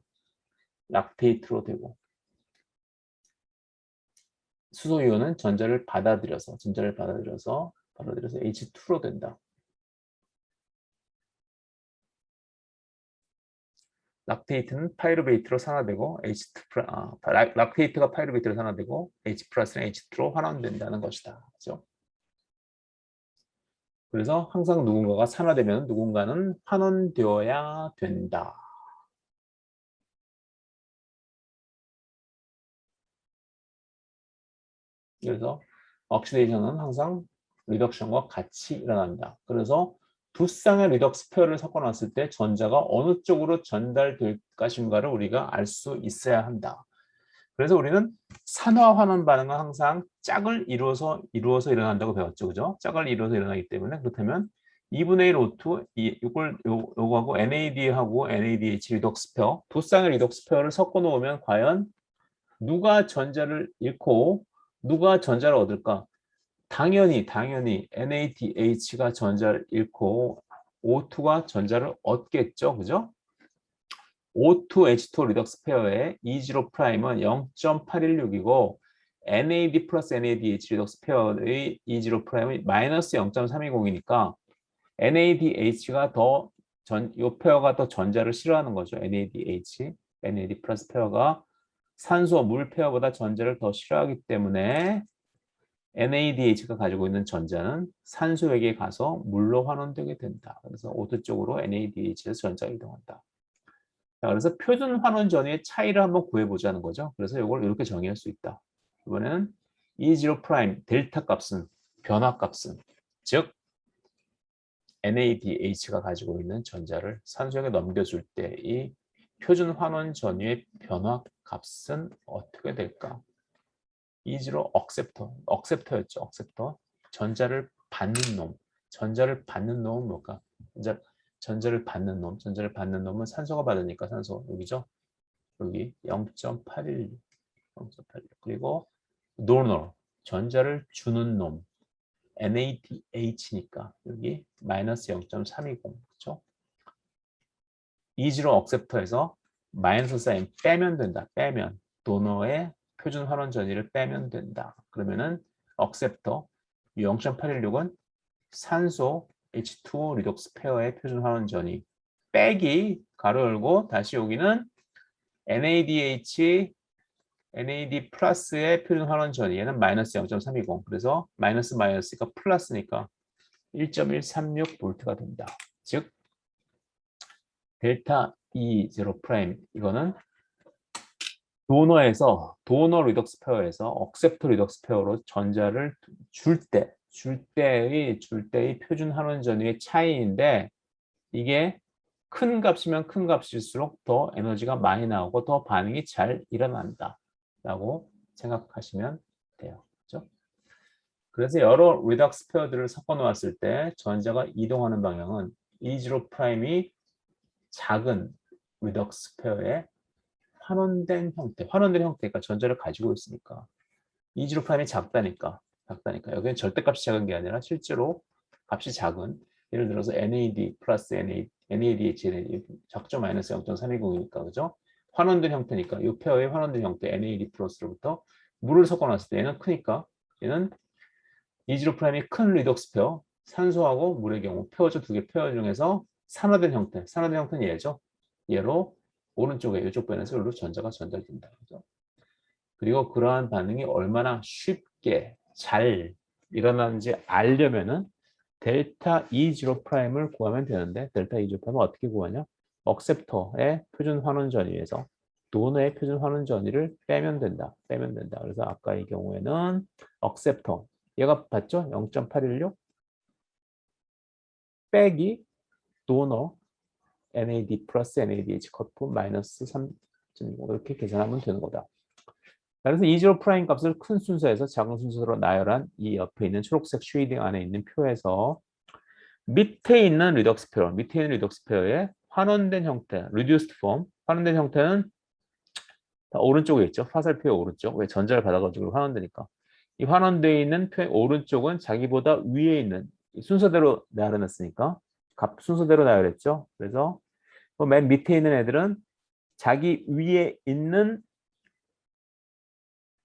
락테이트로 되고 수소이온은 전자를 받아들여서 H2로 된다. 락테이트는 파이루베이트로 산화되고 락테이트가 파이루베이트로 산화되고 H 플러스는 H2로 환원된다는 것이다. 그렇죠? 그래서 항상 누군가가 산화되면 누군가는 환원되어야 된다. 그래서 옥시데이션은 항상 리덕션과 같이 일어난다. 그래서 두 쌍의 리덕스 페어를 섞어놨을 때 전자가 어느 쪽으로 전달될 것인가를 우리가 알 수 있어야 한다. 그래서 우리는 산화 환원 반응은 항상 짝을 이루어서 일어난다고 배웠죠. 그죠? 짝을 이루어서 일어나기 때문에 그렇다면 2분의 1 O2 요거하고 NAD하고 NADH 리덕스 페어 두 쌍의 리덕스 페어를 섞어 놓으면 과연 누가 전자를 잃고 누가 전자를 얻을까? 당연히 NADH가 전자를 잃고 O2가 전자를 얻겠죠. 그죠? O2H2 리덕스 페어의 E0 프라임은 0.816이고 NAD 플러스 NADH 리덕스 페어의 E0 프라임은 마이너스 0.320이니까 NADH가 이 페어가 더 전자를 싫어하는 거죠. NAD 플러스 페어가 산소, 물 페어보다 전자를 더 싫어하기 때문에 NADH가 가지고 있는 전자는 산소에게 가서 물로 환원되게 된다. 그래서 O2 쪽으로 NADH에서 전자가 이동한다. 자, 그래서 표준 환원 전위의 차이를 한번 구해보자는 거죠. 그래서 이걸 이렇게 정의할 수 있다. 이번에는 E0 델타 값은 변화 값은 즉 NADH가 가지고 있는 전자를 산소에게 넘겨줄 때 이 표준 환원 전위의 변화 값은 어떻게 될까? E0 억셉터였죠. 억셉터. 전자를 받는 놈은 뭘까? 전자를 받는 놈은 산소가 받으니까 산소 여기죠. 여기 0.816. 그리고 도너 전자를 주는 놈 NADH니까 여기 마이너스 0.320 그렇죠? E0 억셉터에서 마이너스 사인 빼면 된다. 빼면 도너의 표준 환원 전위를 빼면 된다. 그러면은 억셉터 0.816은 산소 H2O 리독스 페어의 표준 환원 전위 빼기 가로 열고 다시 여기는 NAD 플러스의 표준 환원 전위 얘는 마이너스 0.320 그래서 마이너스가 플러스니까 1.136V가 된다. 즉 델타 E0 프라임 이거는 도너 리덕스 페어에서 억셉터 리덕스 페어로 전자를 줄 때의 표준 환원 전위의 차이인데 이게 큰 값이면 큰 값일수록 더 에너지가 많이 나오고 더 반응이 잘 일어난다 라고 생각하시면 돼요. 그렇죠? 그래서 여러 리덕스 페어들을 섞어 놓았을 때 전자가 이동하는 방향은 E0 프라임이 작은 리덕스 페어의 환원된 형태, 환원된 형태가 전자를 가지고 있으니까 E0 프라임이 작다니까 여기는 절대값이 작은 게 아니라 실제로 값이 작은, 예를 들어서 NAD 플러스 NADH 작죠. 마이너스 0.320이니까 그죠? 환원된 형태니까 이 페어의 환원된 형태 NAD 플러스로부터 물을 섞어놨을 때 얘는 크니까 얘는 E0 프라임이 큰 리덕스 페어, 산소하고 물의 경우 페어죠. 두 개 페어 중에서 산화된 형태는 얘죠. 얘로 오른쪽에 이쪽 변에서 여기로 전자가 전달된다. 그죠? 그리고 그러한 반응이 얼마나 쉽게 잘 일어나는지 알려면은 델타 E0 프라임을 구하면 되는데 델타 E0 프라임은 어떻게 구하냐? 억셉터의 표준 환원 전위에서 도너의 표준 환원 전위를 빼면 된다. 그래서 아까 이 경우에는 억셉터 얘가 봤죠? 0.816 빼기 도너 NAD 플러스 NADH 커프 마이너스 3.0 이렇게 계산하면 되는 거다. 그래서 E0 프라임 값을 큰 순서에서 작은 순서로 나열한 이 옆에 있는 초록색 쉐이딩 안에 있는 표에서 밑에 있는 리덕스 페어의 환원된 형태, reduced form, 환원된 형태는 다 오른쪽에 있죠. 화살표의 오른쪽. 왜? 전자를 받아가지고 환원되니까. 이 환원되어 있는 표의 오른쪽은 자기보다 위에 있는 순서대로 나열해놨으니까 값 순서대로 나열했죠. 그래서 맨 밑에 있는 애들은 자기 위에 있는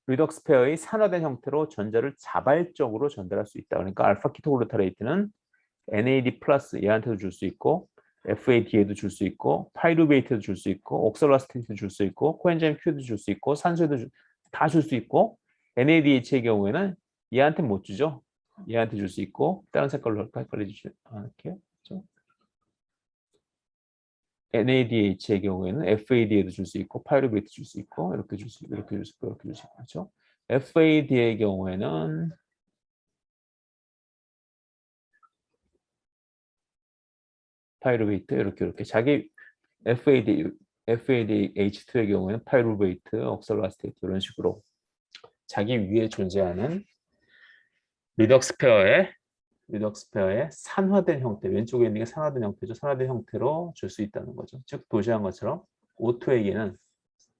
리덕스 페어의 산화된 형태로 전자를 자발적으로 전달할 수 있다. 그러니까 알파 키토글루타레이트는 NAD 플러스 얘한테도 줄 수 있고 FAD에도 줄 수 있고 파이루베이트도 줄 수 있고 옥살라스테이트도 줄 수 있고 코엔자임 Q도 줄 수 있고 산소에도 다 줄 수 있고 NADH의 경우에는 얘한테 못 주죠. 얘한테 줄 수 있고 다른 색깔로 헷갈리지 않게 NADH의 경우에는 FAD에도 줄 수 있고 파이루베이트 줄 수 있고 이렇게 줄 수 있고 이렇게 줄 수 있고 그렇죠. FAD의 경우에는 파이루베이트 이렇게 자기 FADH2의 경우에는 파이루베이트, 옥살라스테이트 이런 식으로 자기 위에 존재하는 리덕스 페어의 산화된 형태, 왼쪽에 있는 게 산화된 형태죠. 산화된 형태로 줄 수 있다는 거죠. 즉 도시한 것처럼 O2에게는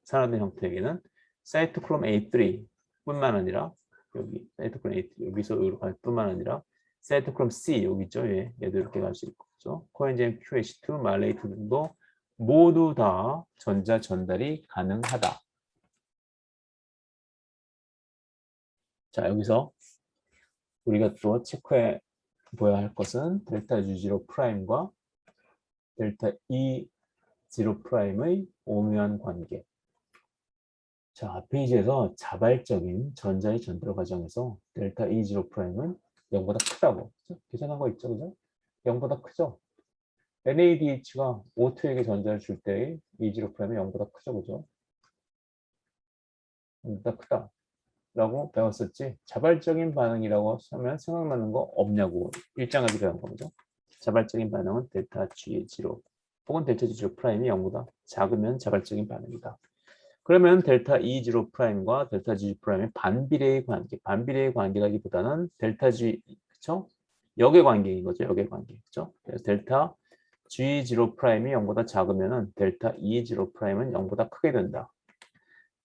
산화된 형태에게는 사이토크롬 A3 뿐만 아니라 여기 사이토크롬 A3 여기서 여기로 갈 뿐만 아니라 사이토크롬 C 여기 있죠. 얘도 이렇게 갈 수 있고 코엔자임 QH2, 말레이트 등도 모두 다 전자 전달이 가능하다. 자, 여기서 우리가 또 체크해 보아야 할 것은 델타 U0 프라임과 델타 E0 프라임의 오묘한 관계. 자, 페이지에서 자발적인 전자의 전달 과정에서 델타 E0 프라임은 0보다 크다고 계산한 거 있죠, 그죠? 0보다 크죠? NADH가 O2에게 전자를 줄 때의 E0 프라임은 0보다 크죠, 그죠? 0보다 크다. 라고 배웠었지. 자발적인 반응이라고 하면 생각나는 거 없냐고 일장하게 배운 거죠. 자발적인 반응은 델타 G0 혹은 델타 G0 프라임이 0보다 작으면 자발적인 반응이다. 그러면 델타 E0 프라임과 델타 G 프라임의 반비례의 관계라기보다는 델타 G 그렇죠? 역의 관계인 거죠. 역의 관계. 그렇죠? 그래서 델타 G0 프라임이 0보다 작으면은 델타 E0 프라임은 0보다 크게 된다.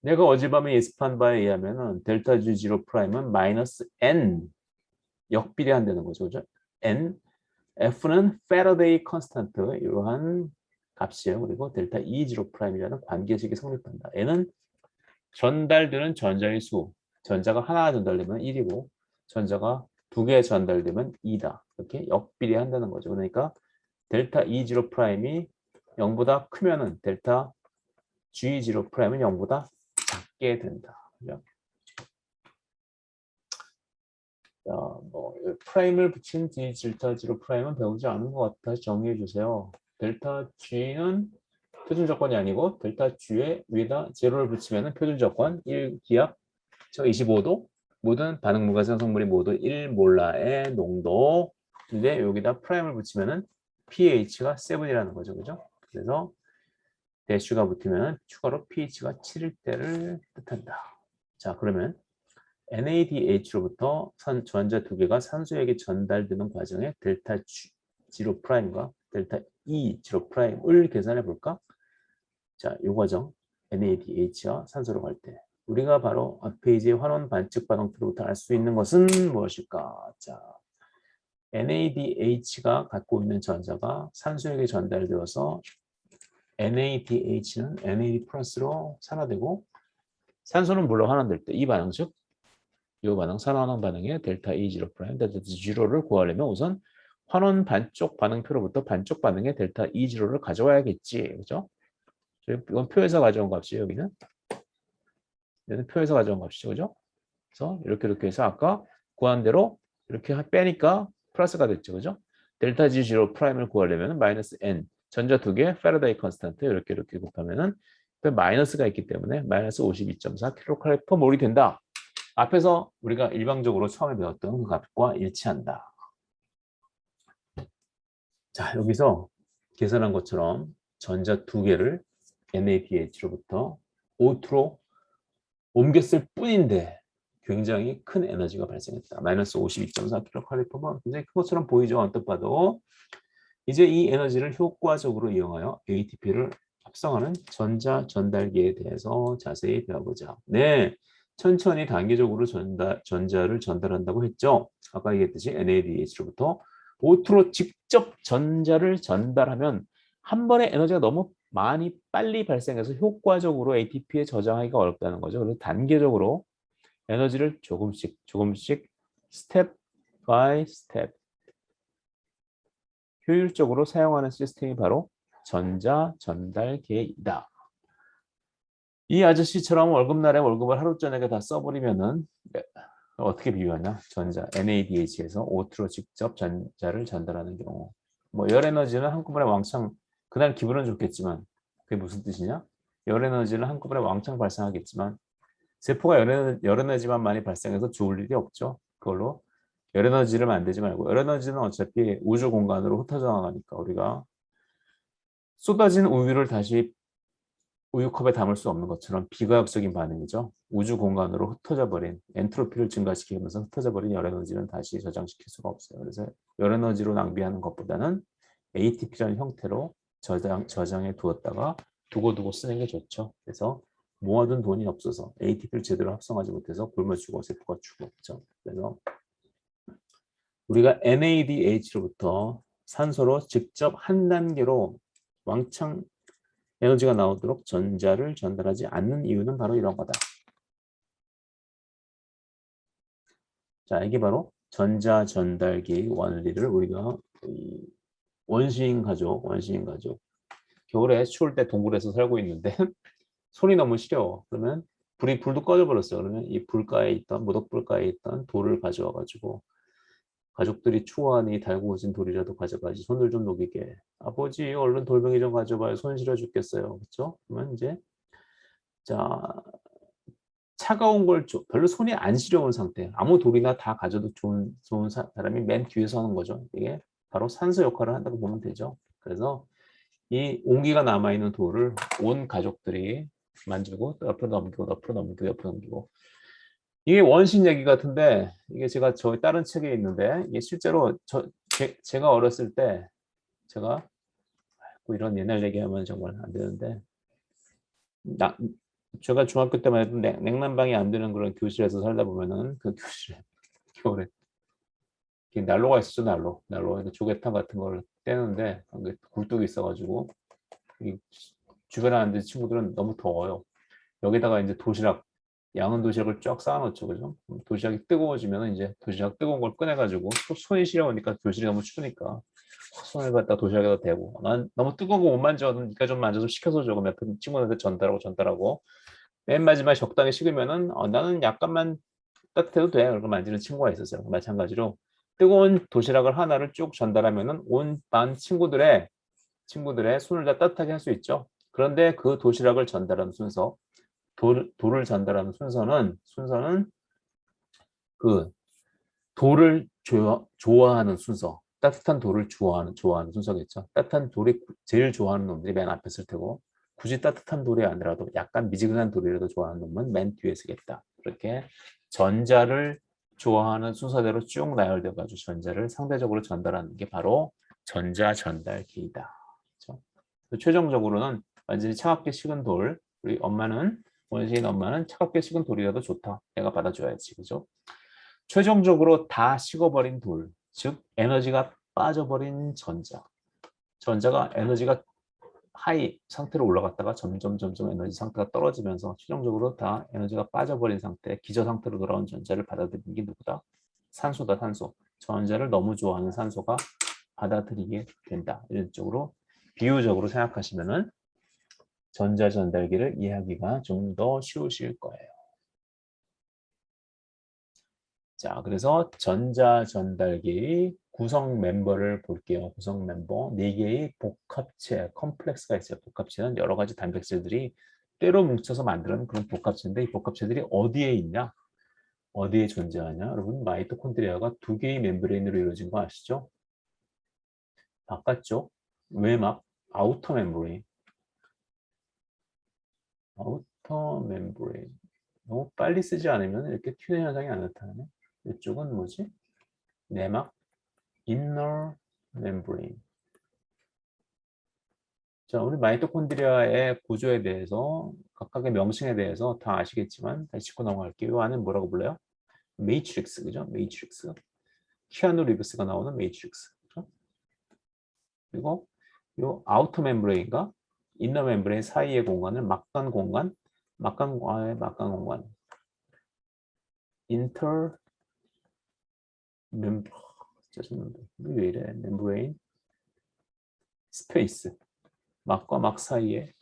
내가 어젯밤에 예습한 바에 의하면은 델타 G0 프라임은 마이너스 N 역비례한다는 거죠. 그죠? N F는 패러데이 컨스턴트 이러한 값이에요. 그리고 델타 E0 프라임이라는 관계식이 성립한다. N은 전달되는 전자의 수. 전자가 하나 전달되면 1이고 전자가 2개 전달되면 2다. 이렇게 역비례한다는 거죠. 그러니까 델타 E0 프라임이 0보다 크면은 델타 G0 프라임은 0보다 작게 된다. 그죠? 자, 프라임을 붙인 델타 G0 프라임은 배우지 않은 것 같아. 정리해 주세요. 델타 G는 표준 조건이 아니고 델타 G에 위에다 제로를 붙이면 표준 조건 1기압 25도 모든 반응 무가성 성분이 모두 1몰라의 농도. 근데 여기다 프라임을 붙이면은 pH가 7이라는 거죠. 그죠? 그래서 대쉬가 붙으면 추가로 pH가 7일 때를 뜻한다. 자, 그러면 NADH로부터 전자 두 개가 산소에게 전달되는 과정에 델타 G0 프라임과 델타 E 0 프라임을 계산해 볼까? 자, 이 과정 NADH와 산소로 갈 때 우리가 바로 앞 페이지의 환원 반측 반응표로부터 알 수 있는 것은 무엇일까? 자, NADH가 갖고 있는 전자가 산소에게 전달되어서 NADH는 NAD 플러스로 산화되고 산소는 물론 환원될 때 이 반응 즉 이 반응 산화환원 반응의 델타 E0 프라임, 델타 G0를 구하려면 우선 환원 반쪽 반응표로부터 반쪽 반응의 델타 E0를 가져와야겠지, 그죠? 이건 표에서 가져온 값이에요. 여기는 표에서 가져온 값이죠, 그죠? 그래서 이렇게 해서 아까 구한 대로 이렇게 빼니까 플러스가 됐죠, 그죠? 델타 G0 프라임을 구하려면 마이너스 N 전자 두 개 패러다이 컨스탄트 이렇게 곱하면은 마이너스가 있기 때문에 마이너스 52.4 킬로칼로리 퍼 몰이 된다. 앞에서 우리가 일방적으로 처음에 배웠던 그 값과 일치한다. 자, 여기서 계산한 것처럼 전자 두 개를 NADH로부터 O2로 옮겼을 뿐인데 굉장히 큰 에너지가 발생했다. 마이너스 52.4 킬로칼로리 퍼 몰. 굉장히 큰 것처럼 보이죠. 언뜻 봐도. 이제 이 에너지를 효과적으로 이용하여 ATP를 합성하는 전자 전달기에 대해서 자세히 배워보자. 네. 천천히 단계적으로 전자를 전달한다고 했죠. 아까 얘기했듯이 NADH로부터 O2로 직접 전자를 전달하면 한 번에 에너지가 너무 많이 빨리 발생해서 효과적으로 ATP에 저장하기가 어렵다는 거죠. 그래서 단계적으로 에너지를 조금씩 스텝 바이 스텝 효율적으로 사용하는 시스템이 바로 전자 전달계이다. 이 아저씨처럼 월급날에 월급을 하루 저녁에 다 써버리면은 어떻게 비유하냐? 전자 NADH에서 O2로 직접 전자를 전달하는 경우. 뭐 열 에너지는 한꺼번에 왕창 그날 기분은 좋겠지만 그게 무슨 뜻이냐? 열 에너지는 한꺼번에 왕창 발생하겠지만 세포가 열 에너지만 많이 발생해서 좋을 일이 없죠. 그걸로 열 에너지를 만들지 말고 열 에너지는 어차피 우주 공간으로 흩어져 나가니까 우리가 쏟아진 우유를 다시 우유컵에 담을 수 없는 것처럼 비과학적인 반응이죠. 우주 공간으로 흩어져 버린 엔트로피를 증가시키면서 흩어져 버린 열 에너지는 다시 저장시킬 수가 없어요. 그래서 열 에너지로 낭비하는 것보다는 ATP라는 형태로 저장해 두었다가 두고 쓰는 게 좋죠. 그래서 모아둔 돈이 없어서 ATP를 제대로 합성하지 못해서 굶어 죽고 세포가 죽었죠. 그래서 우리가 NADH로부터 산소로 직접 한 단계로 왕창 에너지가 나오도록 전자를 전달하지 않는 이유는 바로 이런 거다. 자, 이게 바로 전자 전달기 원리를 우리가 원시인 가족. 겨울에 추울 때 동굴에서 살고 있는데 손이 너무 시려워. 그러면 불도 꺼져 버렸어요. 그러면 이 모독불가에 있던 돌을 가져와 가지고 가족들이 추워하니 달구어진 돌이라도 가져가지 손을 좀 녹이게. 아버지 얼른 돌멩이 좀 가져봐요. 손 시려 죽겠어요. 그렇죠? 그러면 이제 자 차가운 걸 별로 손이 안 시려운 상태. 아무 돌이나 다 가져도 좋은 사람이 맨 뒤에 서는 거죠. 이게 바로 산소 역할을 한다고 보면 되죠. 그래서 이 온기가 남아있는 돌을 온 가족들이 만지고 옆으로 넘기고 이게 원신 얘기 같은데 이게 제가 저희 다른 책에 있는데 이게 실제로 제가 어렸을 때 제가 이런 옛날 얘기하면 정말 안 되는데 제가 중학교 때만 해도 냉난방이 안 되는 그런 교실에서 살다 보면은 그 교실에 겨울에 난로가 있었죠. 난로 조개탕 같은 걸 떼는데 굴뚝이 있어가지고 주변에 앉은 친구들은 너무 더워요. 여기다가 이제 양은 도시락을 쫙 쌓아놓죠, 그죠? 도시락이 뜨거워지면 이제 도시락 뜨거운 걸 꺼내가지고 손이 시려우니까 교실이 너무 추우니까 손을 갖다 도시락에다 대고 난 너무 뜨거운 거 못 만져, 니가 좀 만져서 식혀서 줘. 옆에 친구한테 전달하고 맨 마지막에 적당히 식으면은 나는 약간만 따뜻해도 돼. 그렇게 만지는 친구가 있었어요. 마찬가지로 뜨거운 도시락을 하나를 쭉 전달하면은 온 반 친구들의 손을 다 따뜻하게 할 수 있죠. 그런데 그 도시락을 전달하는 순서 돌을 전달하는 순서는 그 돌을 좋아하는 순서. 따뜻한 돌을 좋아하는 순서겠죠. 따뜻한 돌이 제일 좋아하는 놈들이 맨 앞에 있을 테고 굳이 따뜻한 돌이 아니라도 약간 미지근한 돌이라도 좋아하는 놈은 맨 뒤에 쓰겠다. 이렇게 전자를 좋아하는 순서대로 쭉 나열되어 가지고 전자를 상대적으로 전달하는 게 바로 전자 전달기이다. 그렇죠? 최종적으로는 완전히 차갑게 식은 돌, 우리 엄마는 원시인 엄마는 차갑게 식은 돌이라도 좋다. 내가 받아줘야지, 그죠? 최종적으로 다 식어버린 돌, 즉 에너지가 빠져버린 전자. 전자가 에너지가 하이 상태로 올라갔다가 점점 에너지 상태가 떨어지면서 최종적으로 다 에너지가 빠져버린 상태, 기저 상태로 돌아온 전자를 받아들이는 게 누구다? 산소다, 산소. 전자를 너무 좋아하는 산소가 받아들이게 된다. 이런 쪽으로 비유적으로 생각하시면은 전자 전달기를 이해하기가 좀 더 쉬우실 거예요. 자, 그래서 전자 전달기 구성 멤버를 볼게요. 구성 멤버 4개의 복합체, 컴플렉스가 있어요. 복합체는 여러 가지 단백질들이 때로 뭉쳐서 만드는 그런 복합체인데 이 복합체들이 어디에 있냐? 어디에 존재하냐? 여러분 마이토콘드리아가 2개의 멤브레인으로 이루어진 거 아시죠? 바깥쪽, 외막, 아우터 멤브레인. 아우터 멤브레인. 너무 빨리 쓰지 않으면 이렇게 튀는 현상이 안 나타나네. 이쪽은 뭐지? 내막, inner membrane. 자, 우리 마이토콘드리아의 구조에 대해서 각각의 명칭에 대해서 다 아시겠지만 다시 짚고 넘어갈게요. 이 안은 뭐라고 불러요? 매트릭스, 그죠? 매트릭스. 키아누 리브스가 나오는 매트릭스. 그죠? 그리고 이 아우터 멤브레인과 인너 멤브레인 사이의 공간을 막간 공간, 막간 공간. 인터 멤브 짜증난다. 왜 이래? 멤브레인 스페이스. 막과 막 사이에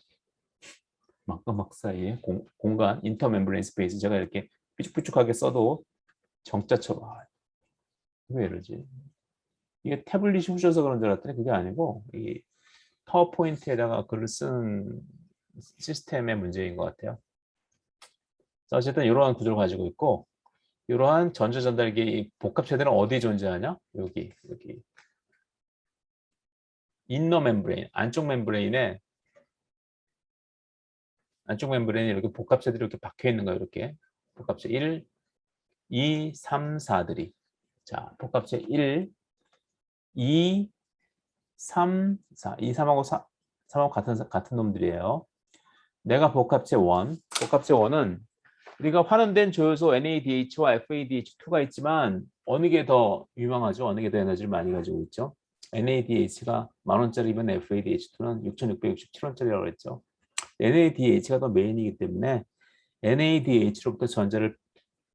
공간 인터 멤브레인 스페이스. 제가 이렇게 삐죽삐죽하게 써도 정자처럼 왜 이러지? 이게 태블릿이 후져서 그런 줄 알았더니 그게 아니고 이 파워포인트에다가 글을 쓰는 시스템의 문제인 것 같아요. 자, 어쨌든 이러한 구조를 가지고 있고 이러한 전자전달기 복합체들은 어디에 존재하냐? 여기 인너 멤브레인, 안쪽 멤브레인에 이렇게 복합체들이 이렇게 박혀 있는 거예요. 이렇게 복합체 1, 2, 3, 4들이. 자, 복합체 1, 2, 3, 4. 2, 3하고 3하고 같은 놈들이에요. 내가 복합체 1. 복합체 1은 우리가 환원된 조효소 NADH와 FADH2가 있지만 어느 게 더 유망하죠? 어느 게 더 에너지를 많이 가지고 있죠? NADH가 10,000원짜리면 FADH2는 6,667원짜리라고 했죠. NADH가 더 메인이기 때문에 NADH로부터 전자를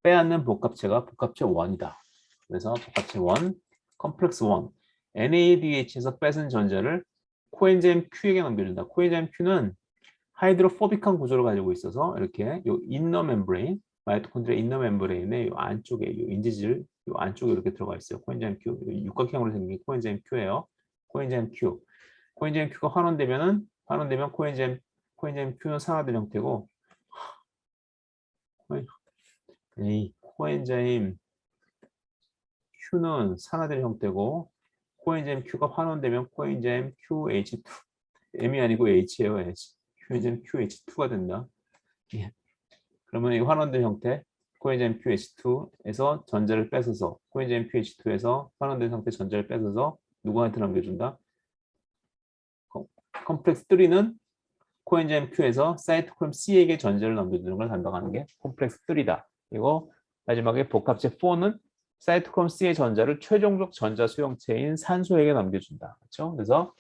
빼앗는 복합체가 복합체 1이다. 그래서 복합체 1, 컴플렉스 1. NADH에서 뺏은 전자를 코엔자임 Q에게 넘겨준다. 코엔자임 Q는 하이드로포빅한 구조를 가지고 있어서 이렇게 요 인너 멤브레인, 마이토콘드리아 인너 멤브레인의 요 안쪽에 요 인지질 요 안쪽에 이렇게 들어가 있어요. 코엔자임 Q. 육각형으로 생긴 게 코엔자임 Q예요. 코엔자임 Q. 코엔자임 Q가 환원되면 코엔자임 Q는 산화된 형태고 이 코엔자임 Q는 산화된 형태고 코엔자임 Q가 환원되면 코엔자임 QH2 M이 아니고 H예요. H. 코엔자임 QH2가 된다. 예. 그러면 이 환원된 형태 코엔자임 QH2에서 전자를 뺏어서 코엔자임 QH2에서 환원된 상태 전자를 뺏어서 누구한테 넘겨준다? 컴플렉스 3는 코엔자임 Q에서 사이토크롬 C에게 전자를 넘겨주는 걸 담당하는 게 컴플렉스 3다. 그리고 마지막에 복합체 4는 사이토크롬 C의 전자를 최종적 전자 수용체인 산소에게 넘겨준다. 그렇죠? 그래서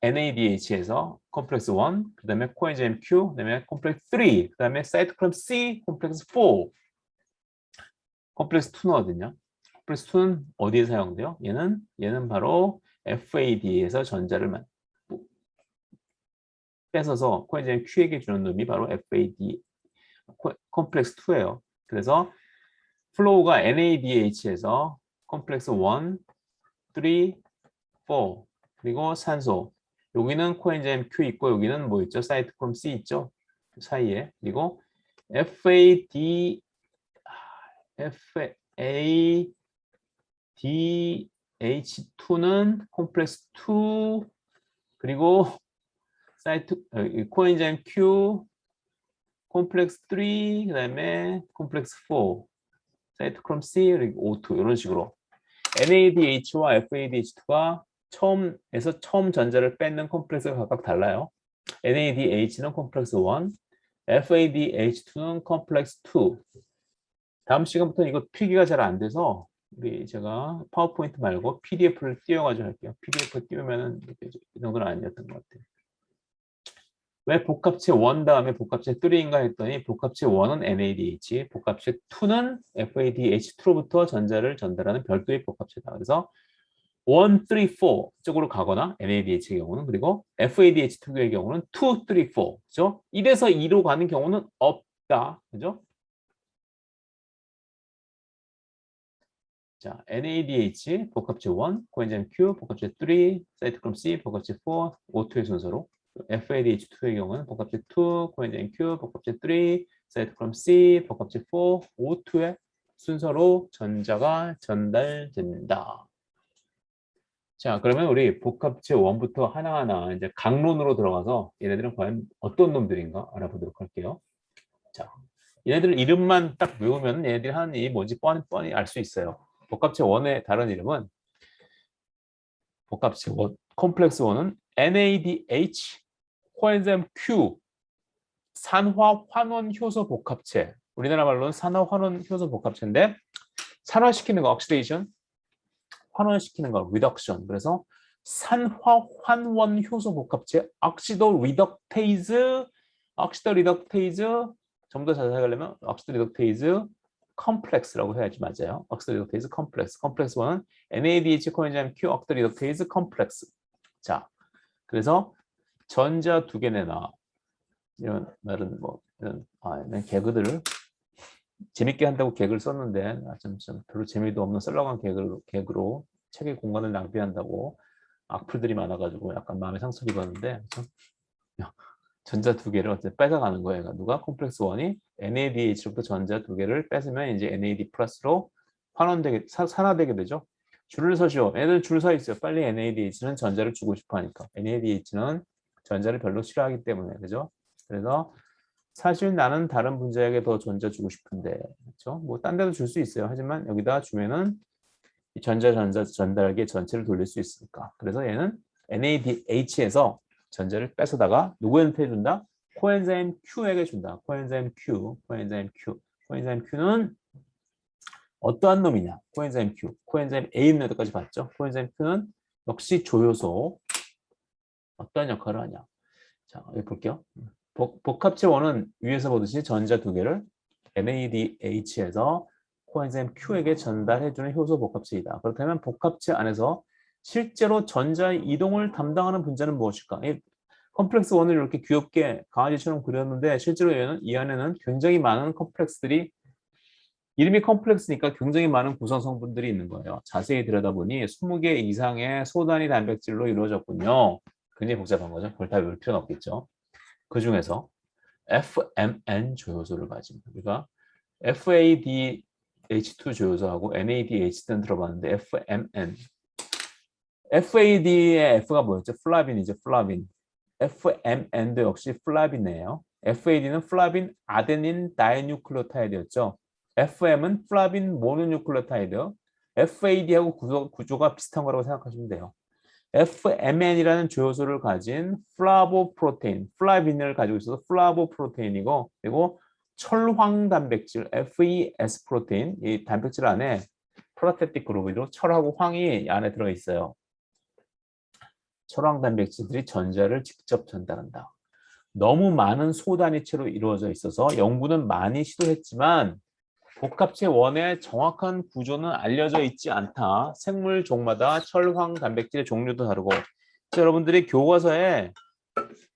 NADH에서 컴플렉스 1, 그 다음에 코엔자임 Q, 그 다음에 컴플렉스 3, 그 다음에 사이토크롬 C, 컴플렉스 4. 컴플렉스 2는 어디냐? 컴플렉스 2는 어디에 사용돼요? 얘는 바로 FAD에서 전자를 뺏어서 코엔자임 Q에게 주는 놈이 바로 FAD 컴플렉스 2예요. 그래서 플로우가 NADH에서 컴플렉스 1, 3, 4 그리고 산소. 여기는 코엔자임 Q 있고 여기는 뭐 있죠? 사이토크롬 C 있죠? 사이에. 그리고 FADH H2는 콤플렉스 2 그리고 사이트 코엔자임 Q 콤플렉스 3 그다음에 콤플렉스 4 사이토크롬 C 그리고 O2 이런 식으로 NADH와 FADH2가 처음 전자를 뺏는 콤플렉스가 각각 달라요. NADH는 콤플렉스 1, FADH2는 콤플렉스 2. 다음 시간부터는 이거 필기가 잘 안 돼서 제가 파워포인트 말고 PDF를 띄워가지고 할게요. PDF 띄우면은 이런 건 아니었던 것 같아요. 왜 복합체 1 다음에 복합체 3인가 했더니 복합체 1은 NADH, 복합체 2는 FADH2로부터 전자를 전달하는 별도의 복합체다. 그래서 1, 3, 4 쪽으로 가거나 NADH의 경우는 그리고 FADH2의 경우는 2, 3, 4 그죠? 1에서 2로 가는 경우는 없다. 그죠? 자, NADH 복합체 1, 코엔자임 Q 복합체 3, 사이토크롬 C 복합체 4, O2의 순서로 FADH2의 경우는 복합체 2, 코엔자임 Q 복합체 3, 사이토크롬 C 복합체 4, O2의 순서로 전자가 전달된다. 자, 그러면 우리 복합체 1부터 하나하나 이제 강론으로 들어가서 얘네들은 과연 어떤 놈들인가 알아보도록 할게요. 자, 얘네들 이름만 딱 외우면 얘네들이 하는 일이 뭔지 뻔히 알 수 있어요. 복합체 1의 다른 이름은 복합체 1, 콤플렉스 1은 NADH, 코엔자임 Q, 산화환원 효소 복합체. 우리나라 말로는 산화환원 효소 복합체인데 산화시키는 거 옥시데이션, 환원시키는 거 리덕션. 그래서 산화환원 효소 복합체, 옥시도 리덕테이즈, 좀 더 자세히 하려면 옥시도 리덕테이즈 컴플렉스라고 해야지 맞아요. 옥시도 리덕테이즈 컴플렉스. 컴플렉스 1은 NADH 코엔자임 Q 옥시도 리덕테이즈 컴플렉스. 자, 그래서 전자 두 개 내나 이런 말은 뭐 이런 개그들을 재밌게 한다고 개그를 썼는데 좀 별로 재미도 없는 썰렁한 개그로 책의 공간을 낭비한다고 악플들이 많아가지고 약간 마음에 상처를 입었는데 전자 두 개를 어쨌든 뺏어가는 거예요. 누가? 콤플렉스 1이 NADH로부터 전자 두 개를 뺏으면 이제 NAD 플러스로 산화되게 되죠. 줄을 서시오. 애들 줄 서 있어요. 빨리 NADH는 전자를 주고 싶어 하니까. NADH는 전자를 별로 싫어하기 때문에. 그죠? 그래서 사실 나는 다른 분자에게 더 전자 주고 싶은데. 그렇죠? 뭐 딴 데도 줄 수 있어요. 하지만 여기다 주면은 전자 전달기 전체를 돌릴 수 있으니까. 그래서 얘는 NADH에서 전자를 뺏어다가 누구한테 준다? 코엔자임 Q에게 준다. 코엔자임 Q는 어떠한 놈이냐? 코엔자임 Q. 코엔자임 A 있는 데까지 봤죠? 코엔자임 Q는 역시 조효소. 어떤 역할을 하냐? 자, 여기 볼게요. 복합체 1은 위에서 보듯이 전자 두 개를 NADH에서 코엔자임 Q에게 전달해주는 효소 복합체이다. 그렇다면 복합체 안에서 실제로 전자 이동을 담당하는 분자는 무엇일까? 컴플렉스 1을 이렇게 귀엽게 강아지처럼 그렸는데 실제로 이 안에는 굉장히 많은 컴플렉스들이 이름이 컴플렉스니까 굉장히 많은 구성 성분들이 있는 거예요. 자세히 들여다보니 20개 이상의 소단위 단백질로 이루어졌군요. 굉장히 복잡한 거죠. 그걸 다 외울 필요는 없겠죠. 그 중에서 FMN 조효소를 가집니다. 우리가 FADH2 조효소하고 NADH2는 들어봤는데 FMN. FAD의 F가 뭐였죠? 플라빈이죠. 플라빈. FMN도 역시 플라빈이에요. FAD는 플라빈 아데닌 다이뉴클레오타이드였죠. FM은 플라빈 모노뉴클레오타이드. FAD하고 구조가 비슷한 거라고 생각하시면 돼요. FMN이라는 조효소를 가진 플라보프로테인, 플라빈을 가지고 있어서 플라보프로테인이고, 그리고 철황 단백질, FES 프로테인, 이 단백질 안에 프로테틱 그룹으로 철하고 황이 안에 들어 있어요. 철황 단백질들이 전자를 직접 전달한다. 너무 많은 소단위체로 이루어져 있어서 연구는 많이 시도했지만 복합체 1의 정확한 구조는 알려져 있지 않다. 생물 종마다 철황 단백질의 종류도 다르고. 여러분들이 교과서에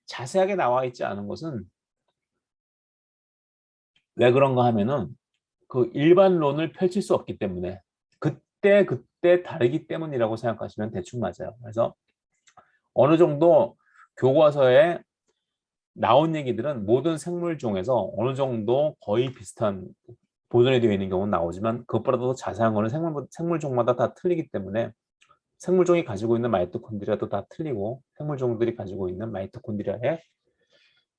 자세하게 나와 있지 않은 것은 왜 그런가 하면은 그 일반론을 펼칠 수 없기 때문에 그때 다르기 때문이라고 생각하시면 대충 맞아요. 그래서 어느 정도 교과서에 나온 얘기들은 모든 생물종에서 어느 정도 거의 비슷한 보존이 되어 있는 경우는 나오지만 그것보다도 자세한 거는 생물종마다 다 틀리기 때문에 생물종이 가지고 있는 마이토콘드리아도 다 틀리고 생물종들이 가지고 있는 마이토콘드리아의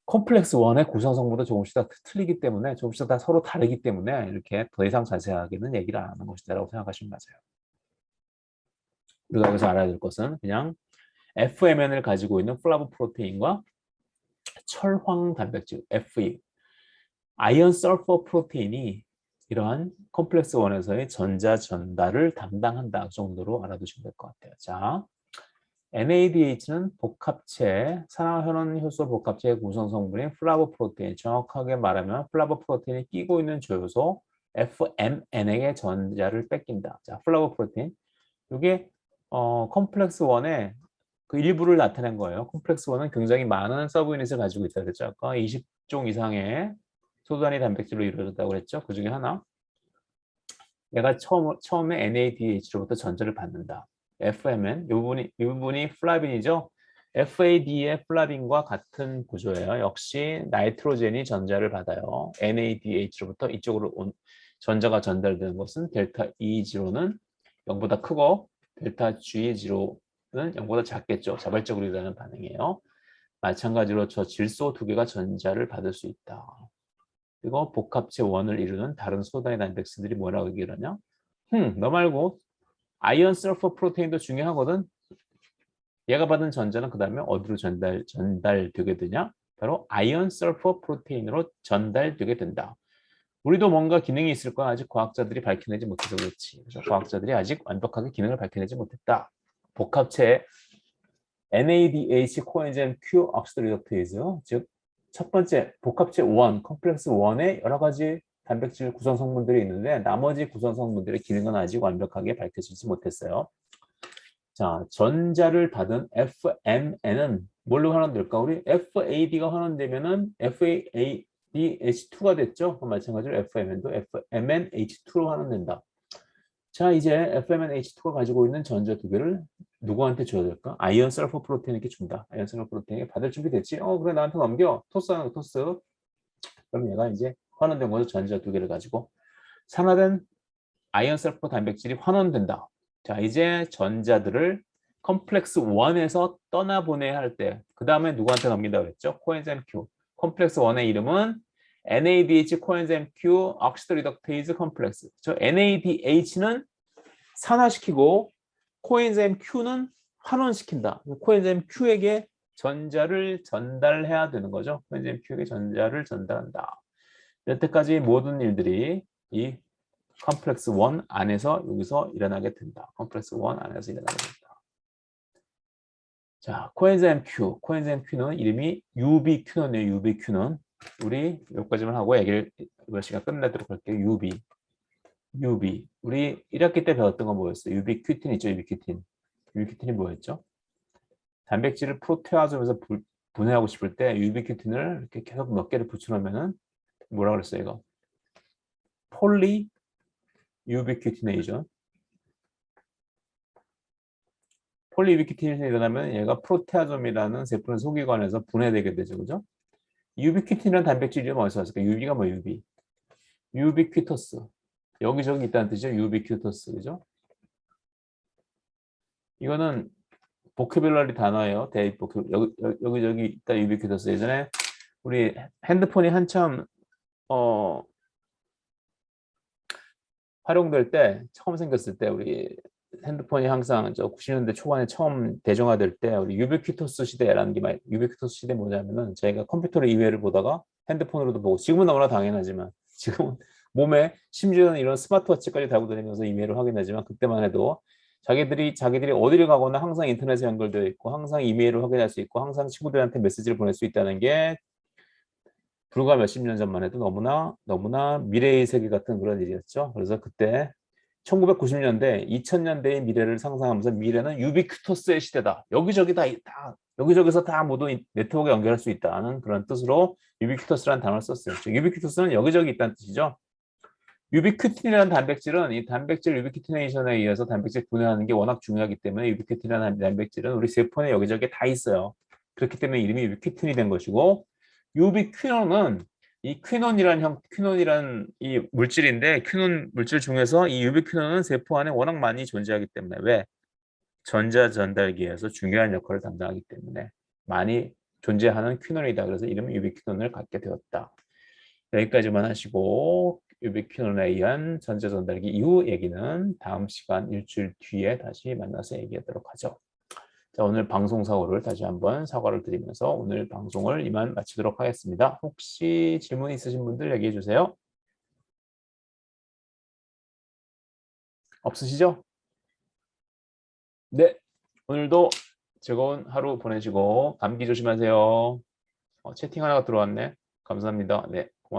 컴플렉스 1의 구성 성분도 조금씩 다 틀리기 때문에 조금씩 다 서로 다르기 때문에 이렇게 더 이상 자세하게는 얘기를 안 하는 것이다라고 생각하시면 맞아요. 우리가 여기서 알아야 될 것은 그냥 FMN을 가지고 있는 플라보 프로테인과 철황 단백질 FE, 아이언 설퍼 프로테인이 이러한 컴플렉스 1에서의 전자 전달을 담당한다 정도로 알아두시면 될 것 같아요. 자, NADH는 복합체, 산화혈흔 효소 복합체의 구성 성분인 플라보 프로테인, 정확하게 말하면 플라보 프로테인이 끼고 있는 조효소 FMN에게 전자를 뺏긴다. 자, 플라보 프로테인. 이게 컴플렉스 1의 그 일부를 나타낸 거예요. 컴플렉스 1은 굉장히 많은 서브 유닛을 가지고 있다 그랬죠. 아까 20종 이상의 소단위 단백질로 이루어졌다고 그랬죠. 그 중에 하나. 얘가 처음에 NADH로부터 전자를 받는다. FMN, 이 부분이 플라빈이죠. FAD의 플라빈과 같은 구조예요. 역시 나이트로젠이 전자를 받아요. NADH로부터 이쪽으로 전자가 전달되는 것은 델타 E0는 0보다 크고 델타 G0는 0보다 작겠죠. 자발적으로 일어나는 반응이에요. 마찬가지로 저 질소 두 개가 전자를 받을 수 있다. 그리고 복합체 1을 이루는 다른 소단의 단백질들이 뭐라고 얘기를 하냐? 너 말고 아이언 설퍼 프로테인도 중요하거든. 얘가 받은 전자는 그 다음에 어디로 전달되게 되냐? 바로 아이언 설퍼 프로테인으로 전달되게 된다. 우리도 뭔가 기능이 있을 거야. 아직 과학자들이 밝혀내지 못해서 그렇지. 그래서 과학자들이 아직 완벽하게 기능을 밝혀내지 못했다. 복합체 NADH 코엔자임 Q 옥시도리덕테이즈, 즉 첫 번째 복합체 1, 컴플렉스 1에 여러 가지 단백질 구성 성분들이 있는데 나머지 구성 성분들의 기능은 아직 완벽하게 밝혀지지 못했어요. 자, 전자를 받은 FMN은 뭘로 환원될까? 우리 FAD가 환원되면은 FADH2가 됐죠? 마찬가지로 FMN도 FMNH2로 환원된다. 자, 이제 FMNH2가 가지고 있는 전자 두 개를 누구한테 줘야 될까? 아이언 설퍼 프로테인에게 준다. 아이언 설퍼 프로테인에게 받을 준비 됐지? 그래, 나한테 넘겨. 토스하는 거, 토스. 그럼 얘가 이제 환원된 거죠. 전자 두 개를 가지고. 산화된 아이언 설퍼 단백질이 환원된다. 자, 이제 전자들을 컴플렉스 1에서 떠나보내야 할 때, 그 다음에 누구한테 넘긴다고 그랬죠? 코엔자임 Q. 컴플렉스 1의 이름은 NADH 코엔자임 Q 옥시도리덕테이즈 컴플렉스. 저 NADH는 산화시키고 코엔자임 Q는 환원시킨다. 코엔자임 Q에게 전자를 전달해야 되는 거죠. 코엔자임 Q에게 전자를 전달한다. 여태까지 모든 일들이 이 컴플렉스 1 안에서 여기서 일어나게 된다. 컴플렉스 1 안에서 일어나게 된다. 자, 코엔자임 Q. 코엔자임 Q는 이름이 UBQ는요. UBQ는 우리 여기까지만 하고 얘기를 이번 시간 끝내도록 할게요. UB. 우리 1학기 때 배웠던 건 뭐였어요? 유비큐틴 있죠? 유비큐틴. 유비큐틴이 뭐였죠? 단백질을 프로테아솜에서 분해하고 싶을 때 유비큐틴을 이렇게 계속 몇 개를 붙여놓으면은 뭐라 그랬어요, 이거? 폴리 유비큐티네이션. 폴리 유비큐틴이 일어나면 얘가 프로테아솜이라는 세포의 소기관에서 분해되게 되죠, 그죠? 유비큐틴이라는 단백질 이름이 어디서 왔을까? 유비가 뭐 유비? 유비큐토스. 여기저기 있다는 뜻이죠. 유비큐토스, 그죠? 이거는 보큐뷸러리 단어예요. 여기저기 있다 유비큐토스. 예전에 우리 핸드폰이 한참 활용될 때, 처음 생겼을 때 우리 핸드폰이 항상 저 90년대 초반에 처음 대중화될 때 우리 유비큐토스 시대라는 게 유비큐토스 시대 뭐냐면은 저희가 컴퓨터로 이메일을 보다가 핸드폰으로도 보고 지금은 너무나 당연하지만 지금은 몸에 심지어는 이런 스마트워치까지 달고 다니면서 이메일을 확인하지만 그때만 해도 자기들이 어디를 가거나 항상 인터넷에 연결되어 있고 항상 이메일을 확인할 수 있고 항상 친구들한테 메시지를 보낼 수 있다는 게 불과 몇십 년 전만 해도 너무나 미래의 세계 같은 그런 일이었죠. 그래서 그때 1990년대, 2000년대의 미래를 상상하면서 미래는 유비큐토스의 시대다. 여기저기서 다 모두 네트워크에 연결할 수 있다는 그런 뜻으로 유비큐토스라는 단어를 썼어요. 유비큐토스는 여기저기 있다는 뜻이죠. 유비큐틴이라는 단백질은 이 단백질 유비큐티네이션에 의해서 단백질 분해하는 게 워낙 중요하기 때문에 유비큐틴이라는 단백질은 우리 세포에 여기저기 다 있어요. 그렇기 때문에 이름이 유비큐틴이 된 것이고 유비퀴논은 이 퀴논이란 이 물질인데 퀴논 물질 중에서 이 유비퀴논은 세포 안에 워낙 많이 존재하기 때문에 왜? 전자전달기에서 중요한 역할을 담당하기 때문에 많이 존재하는 퀴논이다. 그래서 이름은 유비퀴논을 갖게 되었다. 여기까지만 하시고 유비퀴논에 의한 전자전달기 이후 얘기는 다음 시간 일주일 뒤에 다시 만나서 얘기하도록 하죠. 자, 오늘 방송 사고를 다시 한번 사과를 드리면서 오늘 방송을 이만 마치도록 하겠습니다. 혹시 질문 있으신 분들 얘기해 주세요. 없으시죠? 네, 오늘도 즐거운 하루 보내시고 감기 조심하세요. 채팅 하나가 들어왔네. 감사합니다. 네.